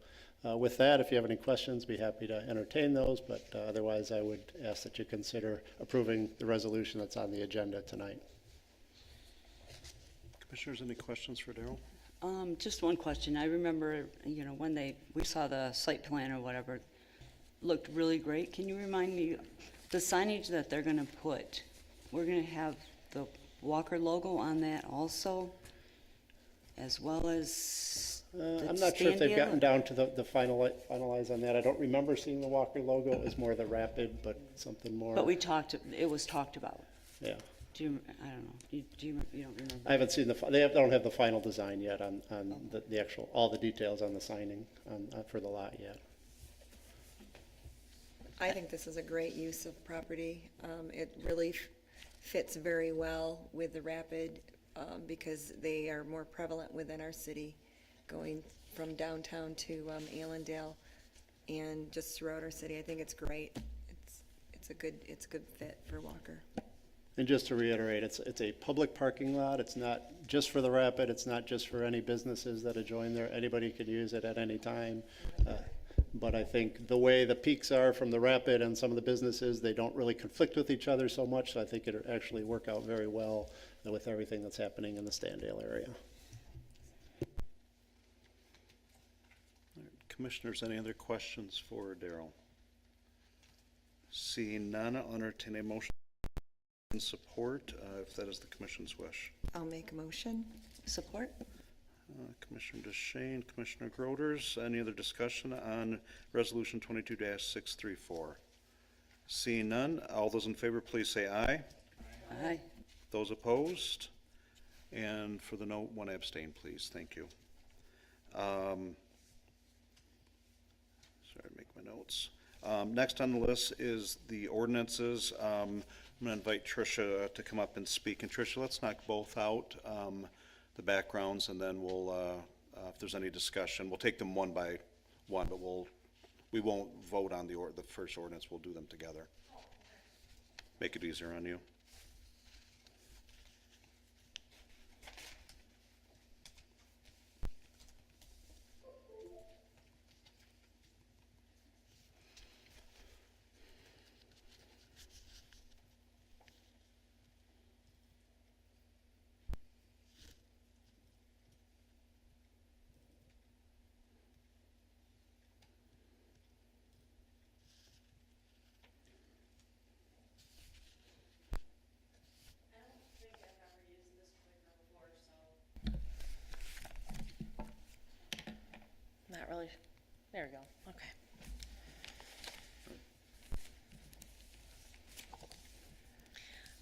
S3: with that, if you have any questions, be happy to entertain those, but otherwise I would ask that you consider approving the resolution that's on the agenda tonight.
S1: Commissioners, any questions for Daryl?
S5: Just one question. I remember, when we saw the site plan or whatever, looked really great. Can you remind me, the signage that they're gonna put, we're gonna have the Walker logo on that also, as well as
S3: I'm not sure if they've gotten down to the finalize on that. I don't remember seeing the Walker logo. It was more the Rapid, but something more.
S5: But it was talked about.
S3: Yeah.
S5: I don't know. You don't remember?
S3: I haven't seen they don't have the final design yet on the actual, all the details on the signing for the lot yet.
S4: I think this is a great use of property. It really fits very well with the Rapid because they are more prevalent within our city, going from downtown to Allendale and just throughout our city. I think it's great. It's a good fit for Walker.
S3: And just to reiterate, it's a public parking lot. It's not just for the Rapid. It's not just for any businesses that adjoin there. Anybody could use it at any time. But I think the way the peaks are from the Rapid and some of the businesses, they don't really conflict with each other so much. So I think it'll actually work out very well with everything that's happening in the Standale area.
S1: Commissioners, any other questions for Daryl? Seeing none, I'll entertain a motion in support, if that is the commission's wish.
S4: I'll make a motion.
S5: Support?
S1: Commissioner DeShane, Commissioner Groders, any other discussion on Resolution 22-634? Seeing none, all those in favor, please say aye.
S5: Aye.
S1: Those opposed? And for the no, one abstain, please. Thank you. Sorry, make my notes. Next on the list is the ordinances. I'm going to invite Tricia to come up and speak. And Tricia, let's knock both out, the backgrounds, and then we'll, if there's any discussion, we'll take them one by one, but we won't vote on the first ordinance. We'll do them together. Make it easier on you.
S11: Not really. There we go. Okay.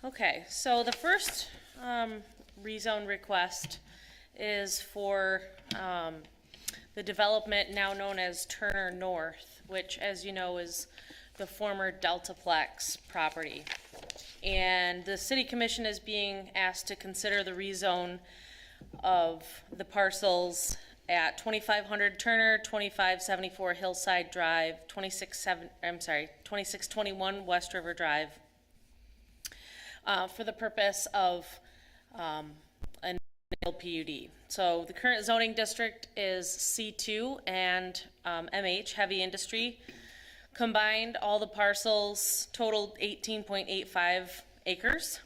S11: Okay, so the first rezone request is for the development now known as Turner North, which, as you know, is the former Deltaplex property. And the city commission is being asked to consider the rezone of the parcels at 2500 Turner, 2574 Hillside Drive, 2621 West River Drive, for the purpose of an PUD. So the current zoning district is C2 and MH, heavy industry. Combined, all the parcels totaled 18.85 acres.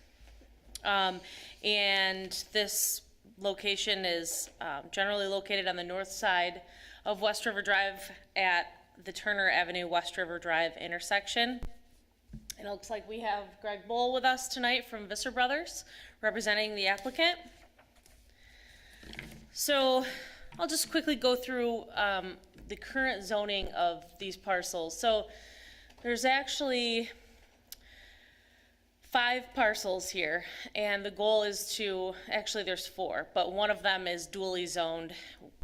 S11: And this location is generally located on the north side of West River Drive at the Turner Avenue West River Drive intersection. And it looks like we have Greg Bull with us tonight from Visser Brothers, representing the applicant. So I'll just quickly go through the current zoning of these parcels. So there's actually 5 parcels here, and the goal is to, actually there's 4, but one of them is dually zoned,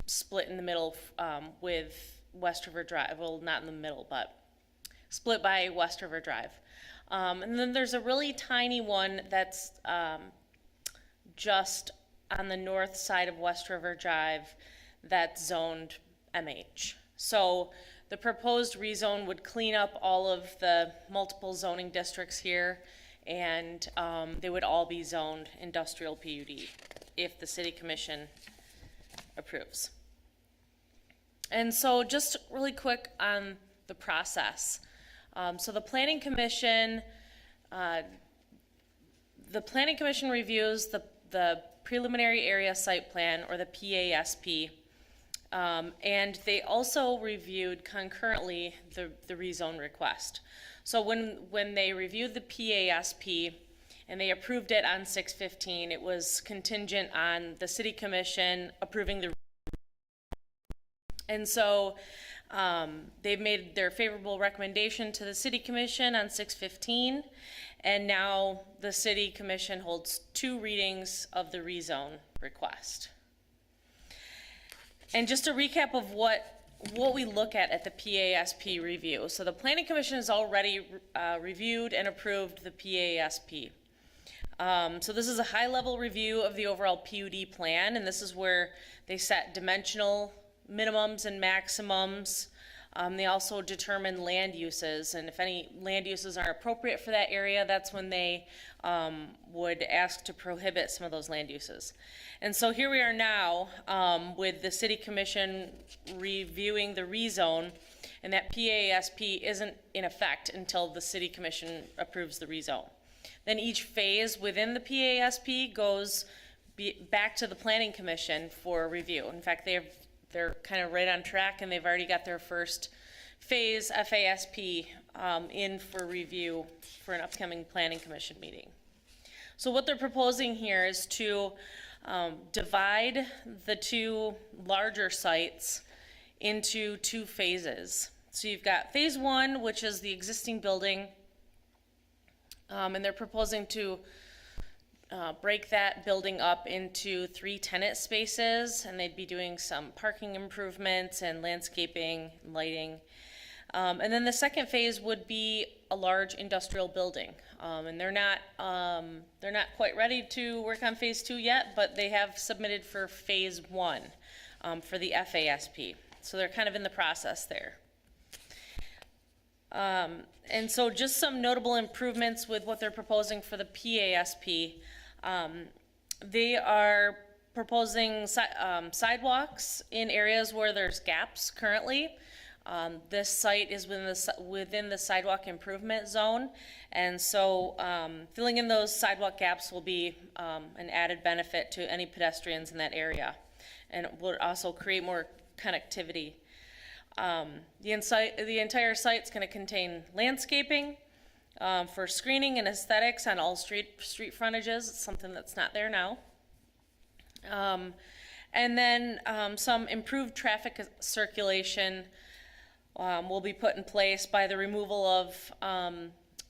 S11: split in the middle with West River Drive. Well, not in the middle, but split by West River Drive. And then there's a really tiny one that's just on the north side of West River Drive that's zoned MH. So the proposed rezone would clean up all of the multiple zoning districts here, and they would all be zoned industrial PUD if the city commission approves. And so just really quick on the process. So the planning commission reviews the preliminary area site plan, or the PASP, and they also reviewed concurrently the rezone request. So when they reviewed the PASP and they approved it on 6/15, it was contingent on the city commission approving the. And so they've made their favorable recommendation to the city commission on 6/15, and now the city commission holds 2 readings of the rezone request. And just a recap of what we look at the PASP review. So the planning commission has already reviewed and approved the PASP. So this is a high-level review of the overall PUD plan, and this is where they set dimensional minimums and maximums. They also determine land uses, and if any land uses aren't appropriate for that area, that's when they would ask to prohibit some of those land uses. And so here we are now with the city commission reviewing the rezone, and that PASP isn't in effect until the city commission approves the rezone. Then each phase within the PASP goes back to the planning commission for review. In fact, they're kind of right on track, and they've already got their first phase FASP in for review for an upcoming planning commission meeting. So what they're proposing here is to divide the 2 larger sites into 2 phases. So you've got phase 1, which is the existing building, and they're proposing to break that building up into 3 tenant spaces, and they'd be doing some parking improvements and landscaping and lighting. And then the second phase would be a large industrial building. And they're not quite ready to work on phase 2 yet, but they have submitted for phase 1 for the FASP. So they're kind of in the process there. And so just some notable improvements with what they're proposing for the PASP. They are proposing sidewalks in areas where there's gaps currently. This site is within the sidewalk improvement zone, and so filling in those sidewalk gaps will be an added benefit to any pedestrians in that area, and it will also create more connectivity. The entire site is going to contain landscaping for screening and aesthetics on all street frontages. It's something that's not there now. And then some improved traffic circulation will be put in place by the removal of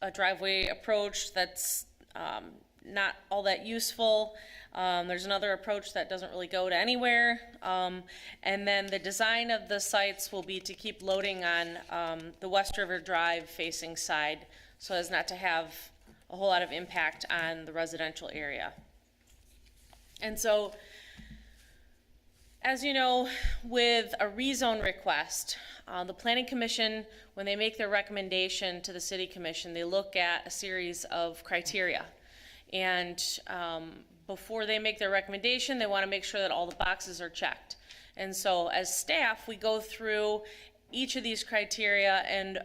S11: a driveway approach that's not all that useful. There's another approach that doesn't really go to anywhere. And then the design of the sites will be to keep loading on the West River Drive facing side so as not to have a whole lot of impact on the residential area. And so, as you know, with a rezone request, the Planning Commission, when they make their recommendation to the City Commission, they look at a series of criteria. And before they make their recommendation, they want to make sure that all the boxes are checked. And so as staff, we go through each of these criteria and,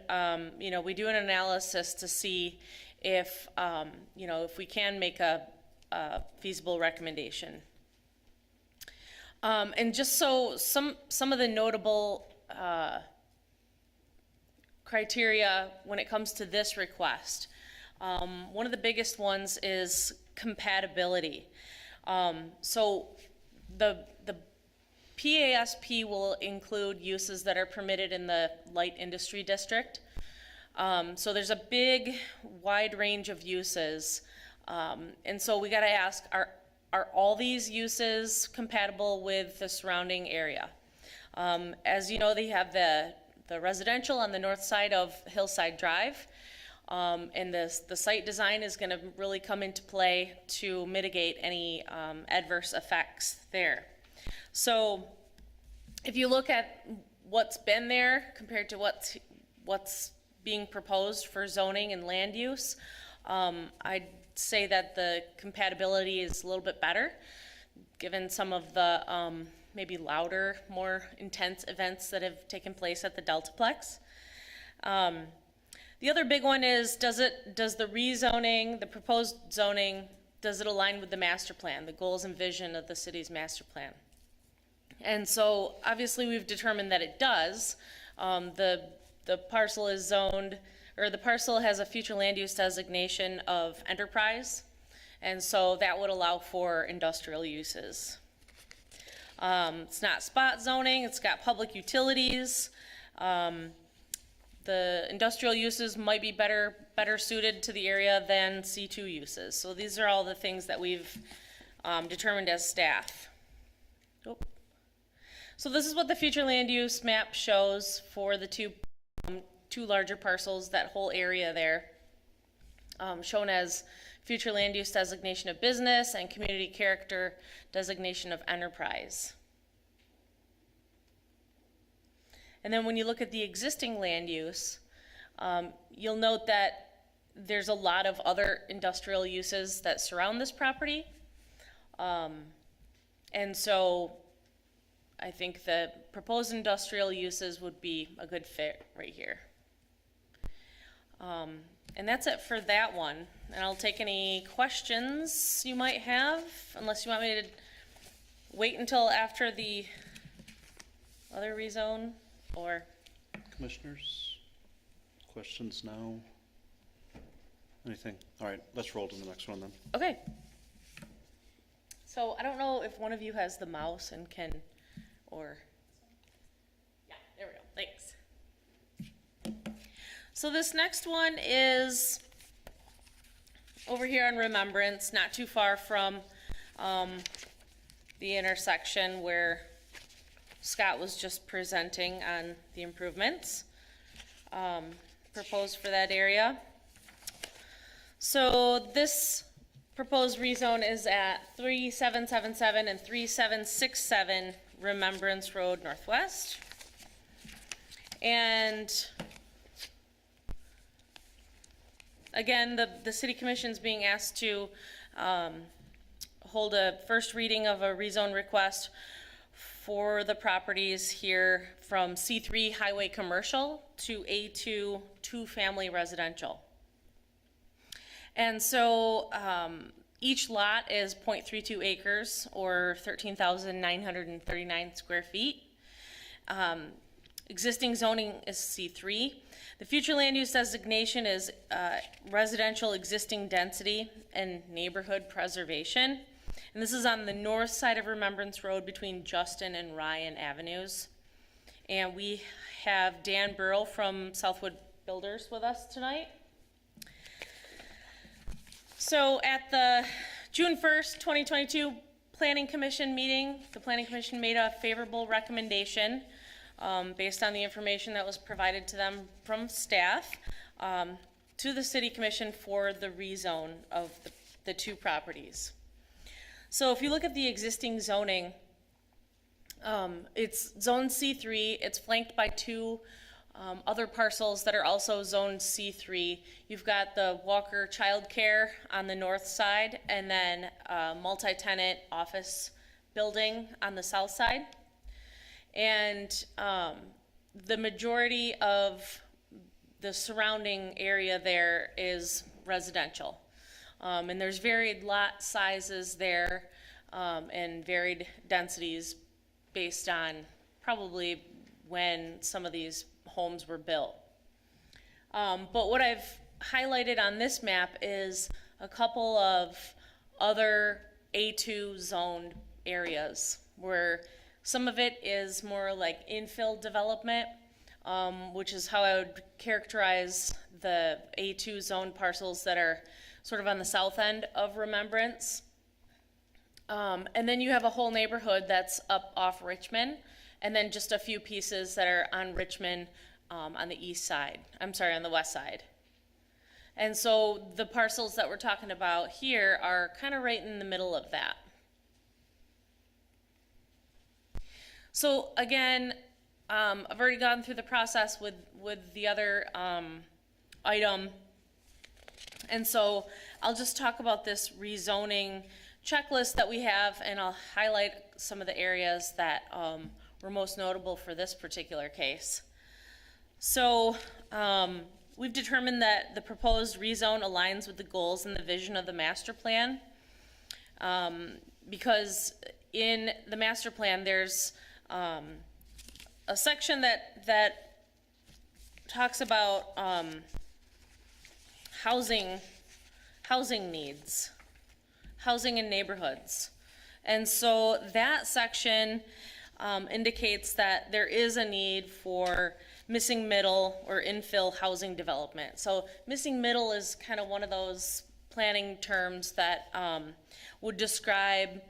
S11: we do an analysis to see if, if we can make a feasible recommendation. And just so some of the notable criteria when it comes to this request, one of the biggest ones is compatibility. So the PASP will include uses that are permitted in the light industry district. So there's a big, wide range of uses. And so we got to ask, are all these uses compatible with the surrounding area? As you know, they have the residential on the north side of Hillside Drive. And the site design is going to really come into play to mitigate any adverse effects there. So if you look at what's been there compared to what's being proposed for zoning and land use, I'd say that the compatibility is a little bit better, given some of the maybe louder, more intense events that have taken place at the Deltaplex. The other big one is, does the rezoning, the proposed zoning, does it align with the master plan, the goals and vision of the city's master plan? And so obviously we've determined that it does. The parcel is zoned, or the parcel has a future land use designation of enterprise, and so that would allow for industrial uses. It's not spot zoning, it's got public utilities. The industrial uses might be better suited to the area than C2 uses. So these are all the things that we've determined as staff. Oh. So this is what the future land use map shows for the two larger parcels, that whole area there, shown as future land use designation of business and community character designation of enterprise. And then when you look at the existing land use, you'll note that there's a lot of other industrial uses that surround this property. And so I think the proposed industrial uses would be a good fit right here. And that's it for that one. And I'll take any questions you might have, unless you want me to wait until after the other rezone, or?
S1: Commissioners, questions now? Anything? All right, let's roll to the next one then.
S11: Okay. So I don't know if one of you has the mouse and can, or, yeah, there we go, thanks. So this next one is over here on Remembrance, not too far from the intersection where Scott was just presenting on the improvements proposed for that area. So this proposed rezone is at 3777 and 3767 Remembrance Road Northwest. And again, the City Commission's being asked to hold a first reading of a rezone request for the properties here from C3 Highway Commercial to A2 two-family residential. And so each lot is 0.32 acres or 13,939 square feet. Existing zoning is C3. The future land use designation is residential existing density and neighborhood preservation. And this is on the north side of Remembrance Road between Justin and Ryan Avenues. And we have Dan Burrell from Southwood Builders with us tonight. So at the June 1st, 2022 Planning Commission meeting, the Planning Commission made a favorable recommendation based on the information that was provided to them from staff to the City Commission for the rezone of the two properties. So if you look at the existing zoning, it's zone C3, it's flanked by two other parcels that are also zoned C3. You've got the Walker Childcare on the north side, and then a multi-tenant office building on the south side. And the majority of the surrounding area there is residential. And there's varied lot sizes there and varied densities based on probably when some of these homes were built. But what I've highlighted on this map is a couple of other A2 zoned areas where some of it is more like infill development, which is how I would characterize the A2 zoned parcels that are sort of on the south end of Remembrance. And then you have a whole neighborhood that's up off Richmond, and then just a few pieces that are on Richmond on the east side. I'm sorry, on the west side. And so the parcels that we're talking about here are kind of right in the middle of that. So again, I've already gone through the process with the other item. And so I'll just talk about this rezoning checklist that we have, and I'll highlight some of the areas that were most notable for this particular case. So we've determined that the proposed rezone aligns with the goals and the vision of the master plan, because in the master plan there's a section that talks about housing needs, housing in neighborhoods. And so that section indicates that there is a need for missing middle or infill housing development. So missing middle is kind of one of those planning terms that would describe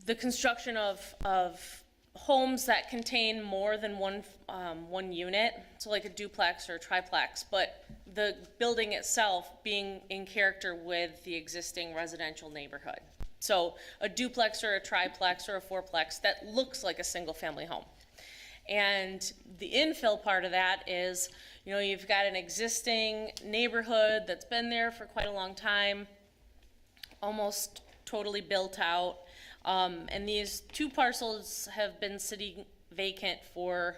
S11: the construction of homes that contain more than one unit, so like a duplex or a triplex, but the building itself being in character with the existing residential neighborhood. So a duplex or a triplex or a fourplex that looks like a single family home. And the infill part of that is, you know, you've got an existing neighborhood that's been there for quite a long time, almost totally built out. And these two parcels have been sitting vacant for,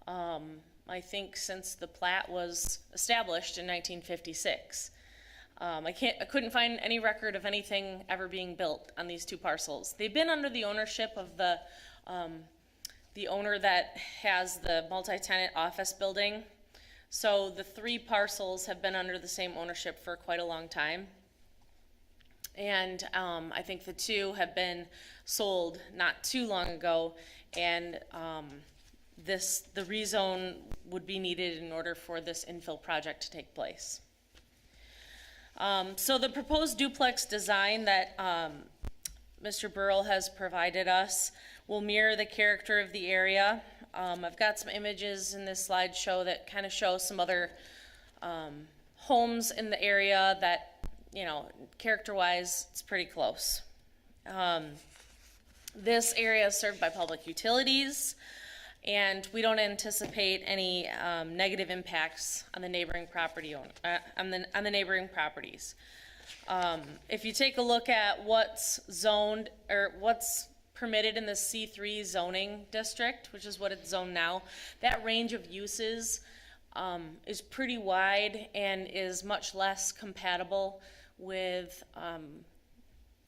S11: I think, since the plat was established in 1956. I couldn't find any record of anything ever being built on these two parcels. They've been under the ownership of the owner that has the multi-tenant office building. So the three parcels have been under the same ownership for quite a long time. And I think the two have been sold not too long ago, and the rezone would be needed in order for this infill project to take place. So the proposed duplex design that Mr. Burrell has provided us will mirror the character of the area. I've got some images in this slideshow that kind of show some other homes in the area that, you know, character-wise, it's pretty close. This area is served by public utilities, and we don't anticipate any negative impacts on the neighboring property on the neighboring properties. If you take a look at what's zoned or what's permitted in the C3 zoning district, which is what it's zoned now, that range of uses is pretty wide and is much less compatible with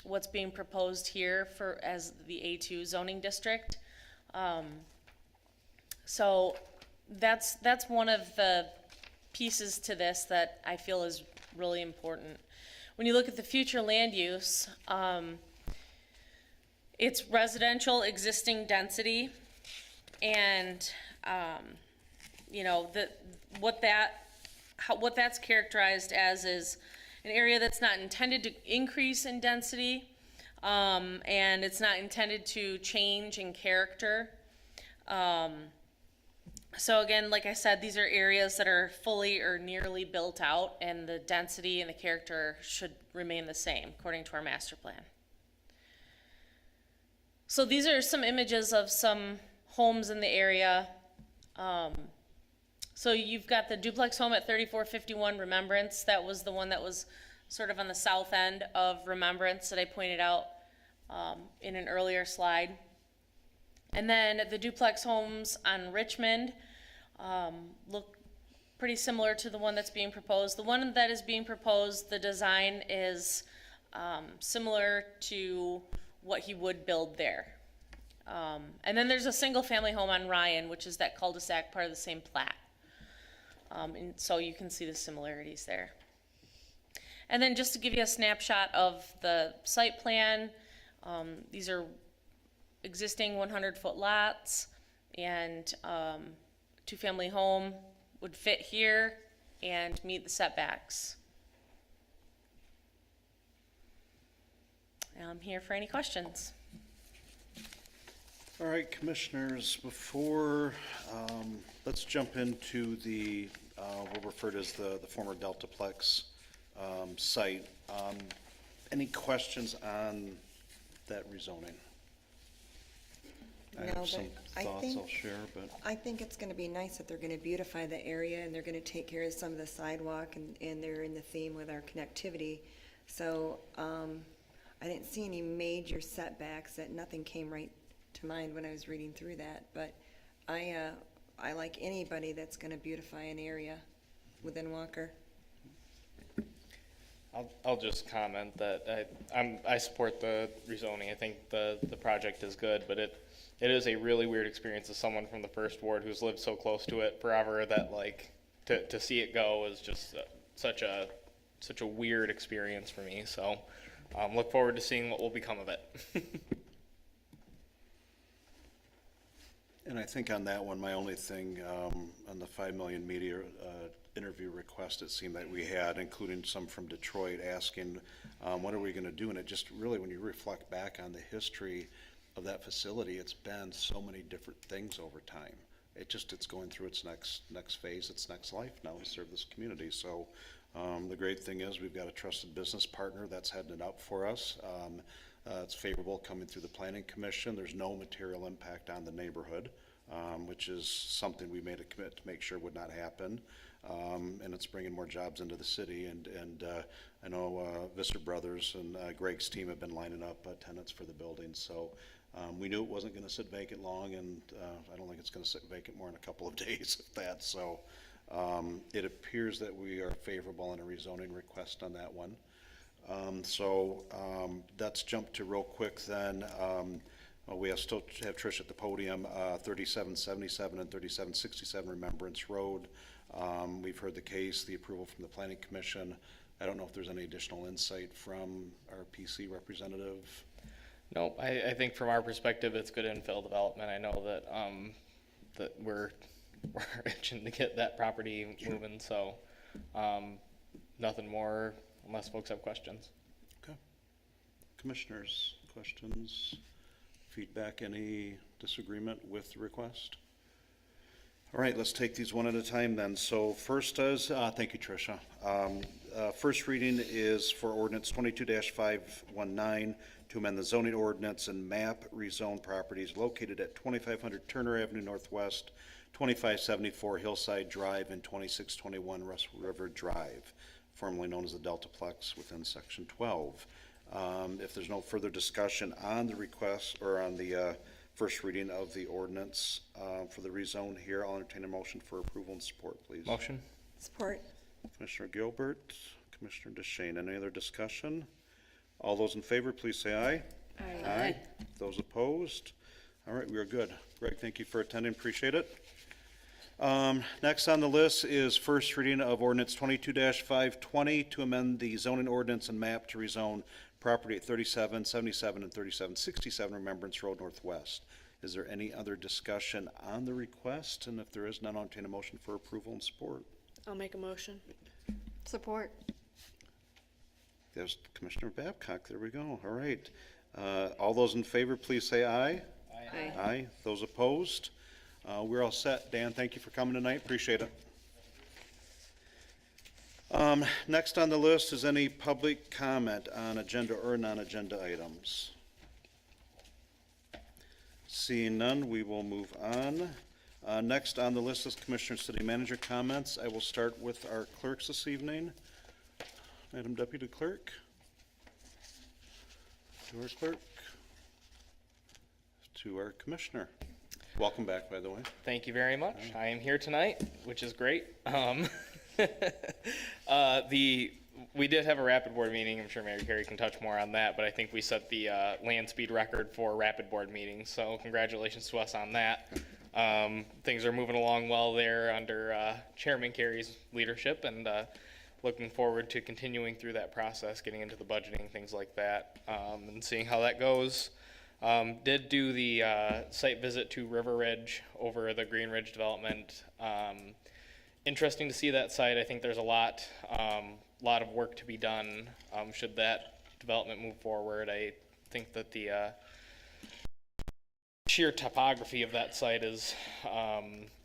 S11: what's being proposed here as the A2 zoning district. So that's one of the pieces to this that I feel is really important. When you look at the future land use, it's residential existing density, and you know what that's characterized as is an area that's not intended to increase in density, and it's not intended to change in character. So again, like I said, these are areas that are fully or nearly built out, and the density and the character should remain the same according to our master plan. So these are some images of some homes in the area. So you've got the duplex home at 3451 Remembrance. That was the one that was sort of on the south end of Remembrance that I pointed out in an earlier slide. And then the duplex homes on Richmond look pretty similar to the one that's being proposed. The one that is being proposed, the design is similar to what he would build there. And then there's a single family home on Ryan, which is that cul-de-sac part of the same plat. And so you can see the similarities there. And then just to give you a snapshot of the site plan, these are existing 100-foot lots, and two-family home would fit here and meet the setbacks. I'm here for any questions.
S1: All right, commissioners, before, let's jump into the, we'll refer to as the former Deltaplex site. Any questions on that rezoning? I
S4: No,
S1: have some
S4: but I
S1: thoughts
S4: think-
S1: I'll share, but.
S4: I think it's gonna be nice that they're gonna beautify the area, and they're gonna take care of some of the sidewalk, and they're in the theme with our connectivity. So, I didn't see any major setbacks, that nothing came right to mind when I was reading through that, but I like anybody that's gonna beautify an area within Walker.
S7: I'll just comment that I support the rezoning. I think the project is good, but it is a really weird experience as someone from the first ward who's lived so close to it forever that like to see it go is just such a weird experience for me. So look forward to seeing what will become of it.
S1: And I think on that one, my only thing, on the 5 million media interview request, it seemed that we had, including some from Detroit, asking, what are we gonna do? And it just really, when you reflect back on the history of that facility, it's been so many different things over time. It's going through its next phase, its next life now to serve this community. So, the great thing is we've got a trusted business partner that's heading it up for us. It's favorable coming through the planning commission. There's no material impact on the neighborhood, which is something we made a commit to make sure would not happen. And it's bringing more jobs into the city. And I know Visser Brothers and Greg's team have been lining up tenants for the building. So we knew it wasn't going to sit vacant long, and I don't think it's going to sit vacant more than a couple of days, if that. So it appears that we are favorable on a rezoning request on that one. So let's jump to real quick then. We still have Trish at the podium, 3777 and 3767 Remembrance Road. We've heard the case, the approval from the Planning Commission. I don't know if there's any additional insight from our PC representative.
S7: No, I think from our perspective, it's good infill development. I know that that we're itching to get that property moving, so nothing more unless folks have questions.
S1: Okay. Commissioners, questions, feedback, any disagreement with the request? All right, let's take these one at a time then. So first is, thank you, Tricia. First reading is for ordinance 22-519 to amend the zoning ordinance and map rezone properties located at 2500 Turner Avenue Northwest, 2574 Hillside Drive, and 2621 Russ River Drive, formerly known as the Deltaplex within section 12. If there's no further discussion on the request or on the first reading of the ordinance for the rezone here, I'll entertain a motion for approval and support, please.
S7: Motion?
S4: Support.
S1: Commissioner Gilbert, Commissioner DeShane, any other discussion? All those in favor, please say aye.
S5: Aye.
S1: Those opposed? All right, we are good. Greg, thank you for attending, appreciate it. Next on the list is first reading of ordinance 22-520 to amend the zoning ordinance and map to rezone property at 3777 and 3767 Remembrance Road Northwest. Is there any other discussion on the request? And if there is none, I'll entertain a motion for approval and support.
S9: I'll make a motion.
S8: Support.
S1: there's Commissioner Babcock. There we go. All right. All those in favor, please say aye.
S5: Aye.
S1: Aye. Those opposed? We're all set. Dan, thank you for coming tonight. Appreciate it. Next on the list is any public comment on agenda or non-agenda items. Seeing none, we will move on. Next on the list is Commissioner City Manager comments. I will start with our clerks this evening. Madam Deputy Clerk. To our clerk. To our Commissioner. Welcome back, by the way.
S7: Thank you very much. I am here tonight, which is great. We did have a rapid board meeting. I'm sure Mary Carey can touch more on that, but I think we set the land speed record for rapid board meetings. So congratulations to us on that. Things are moving along well there under Chairman Carey's leadership, and looking forward to continuing through that process, getting into the budgeting, things like that, and seeing how that goes. Did do the site visit to River Ridge over the Green Ridge development. Interesting to see that site. I think there's a lot of work to be done should that development move forward. I think that the sheer topography of that site is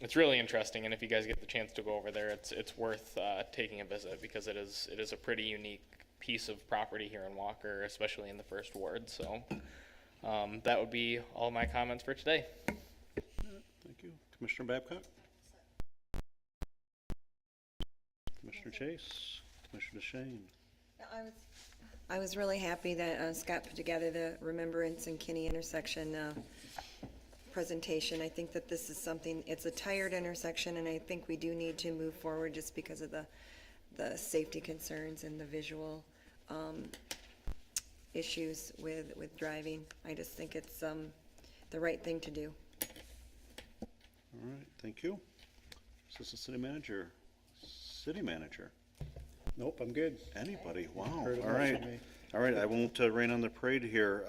S7: it's really interesting, and if you guys get the chance to go over there, it's worth taking a visit, because it is a pretty unique piece of property here in Walker, especially in the first ward. So that would be all my comments for today.
S1: Thank you. Commissioner Babcock? Commissioner Chase? Commissioner DeShane?
S4: I was really happy that Scott put together the Remembrance and Kinney intersection presentation. I think that this is something, it's a tired intersection, and I think we do need to move forward just because of the safety concerns and the visual issues with driving. I just think it's the right thing to do.
S1: All right, thank you. Assistant City Manager. City Manager.
S3: Nope, I'm good.
S1: Anybody? Wow.
S3: Heard
S1: All
S3: enough
S1: right.
S3: from me.
S1: All right, I won't rain on the parade here.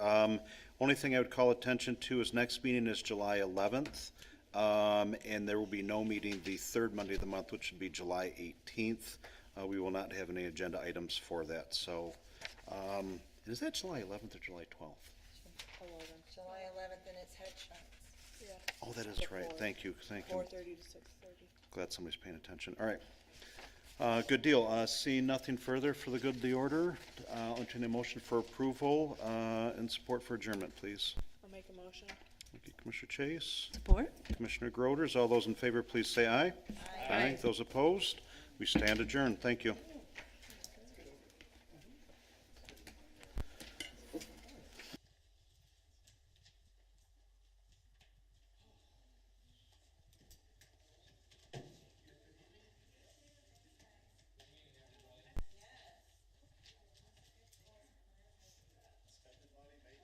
S1: Only thing I would call attention to is next meeting is July 11th. And there will be no meeting the third Monday of the month, which would be July 18th. We will not have any agenda items for that. So, is that July 11th or July 12th?
S4: July 11th, and it's headshots.
S1: Oh, that is right. Thank you. Thank you.
S9: 4:30 to 6:30.
S1: Glad somebody's paying attention. All right. Good deal. Seeing nothing further for the good of the order, I'll entertain a motion for approval and support for adjournment, please.
S9: I'll make a motion.
S1: Thank you, Commissioner Chase.
S5: Support?
S1: Commissioner Groders. All those in favor, please say aye. Aye. Those opposed, we stand adjourned. Thank you.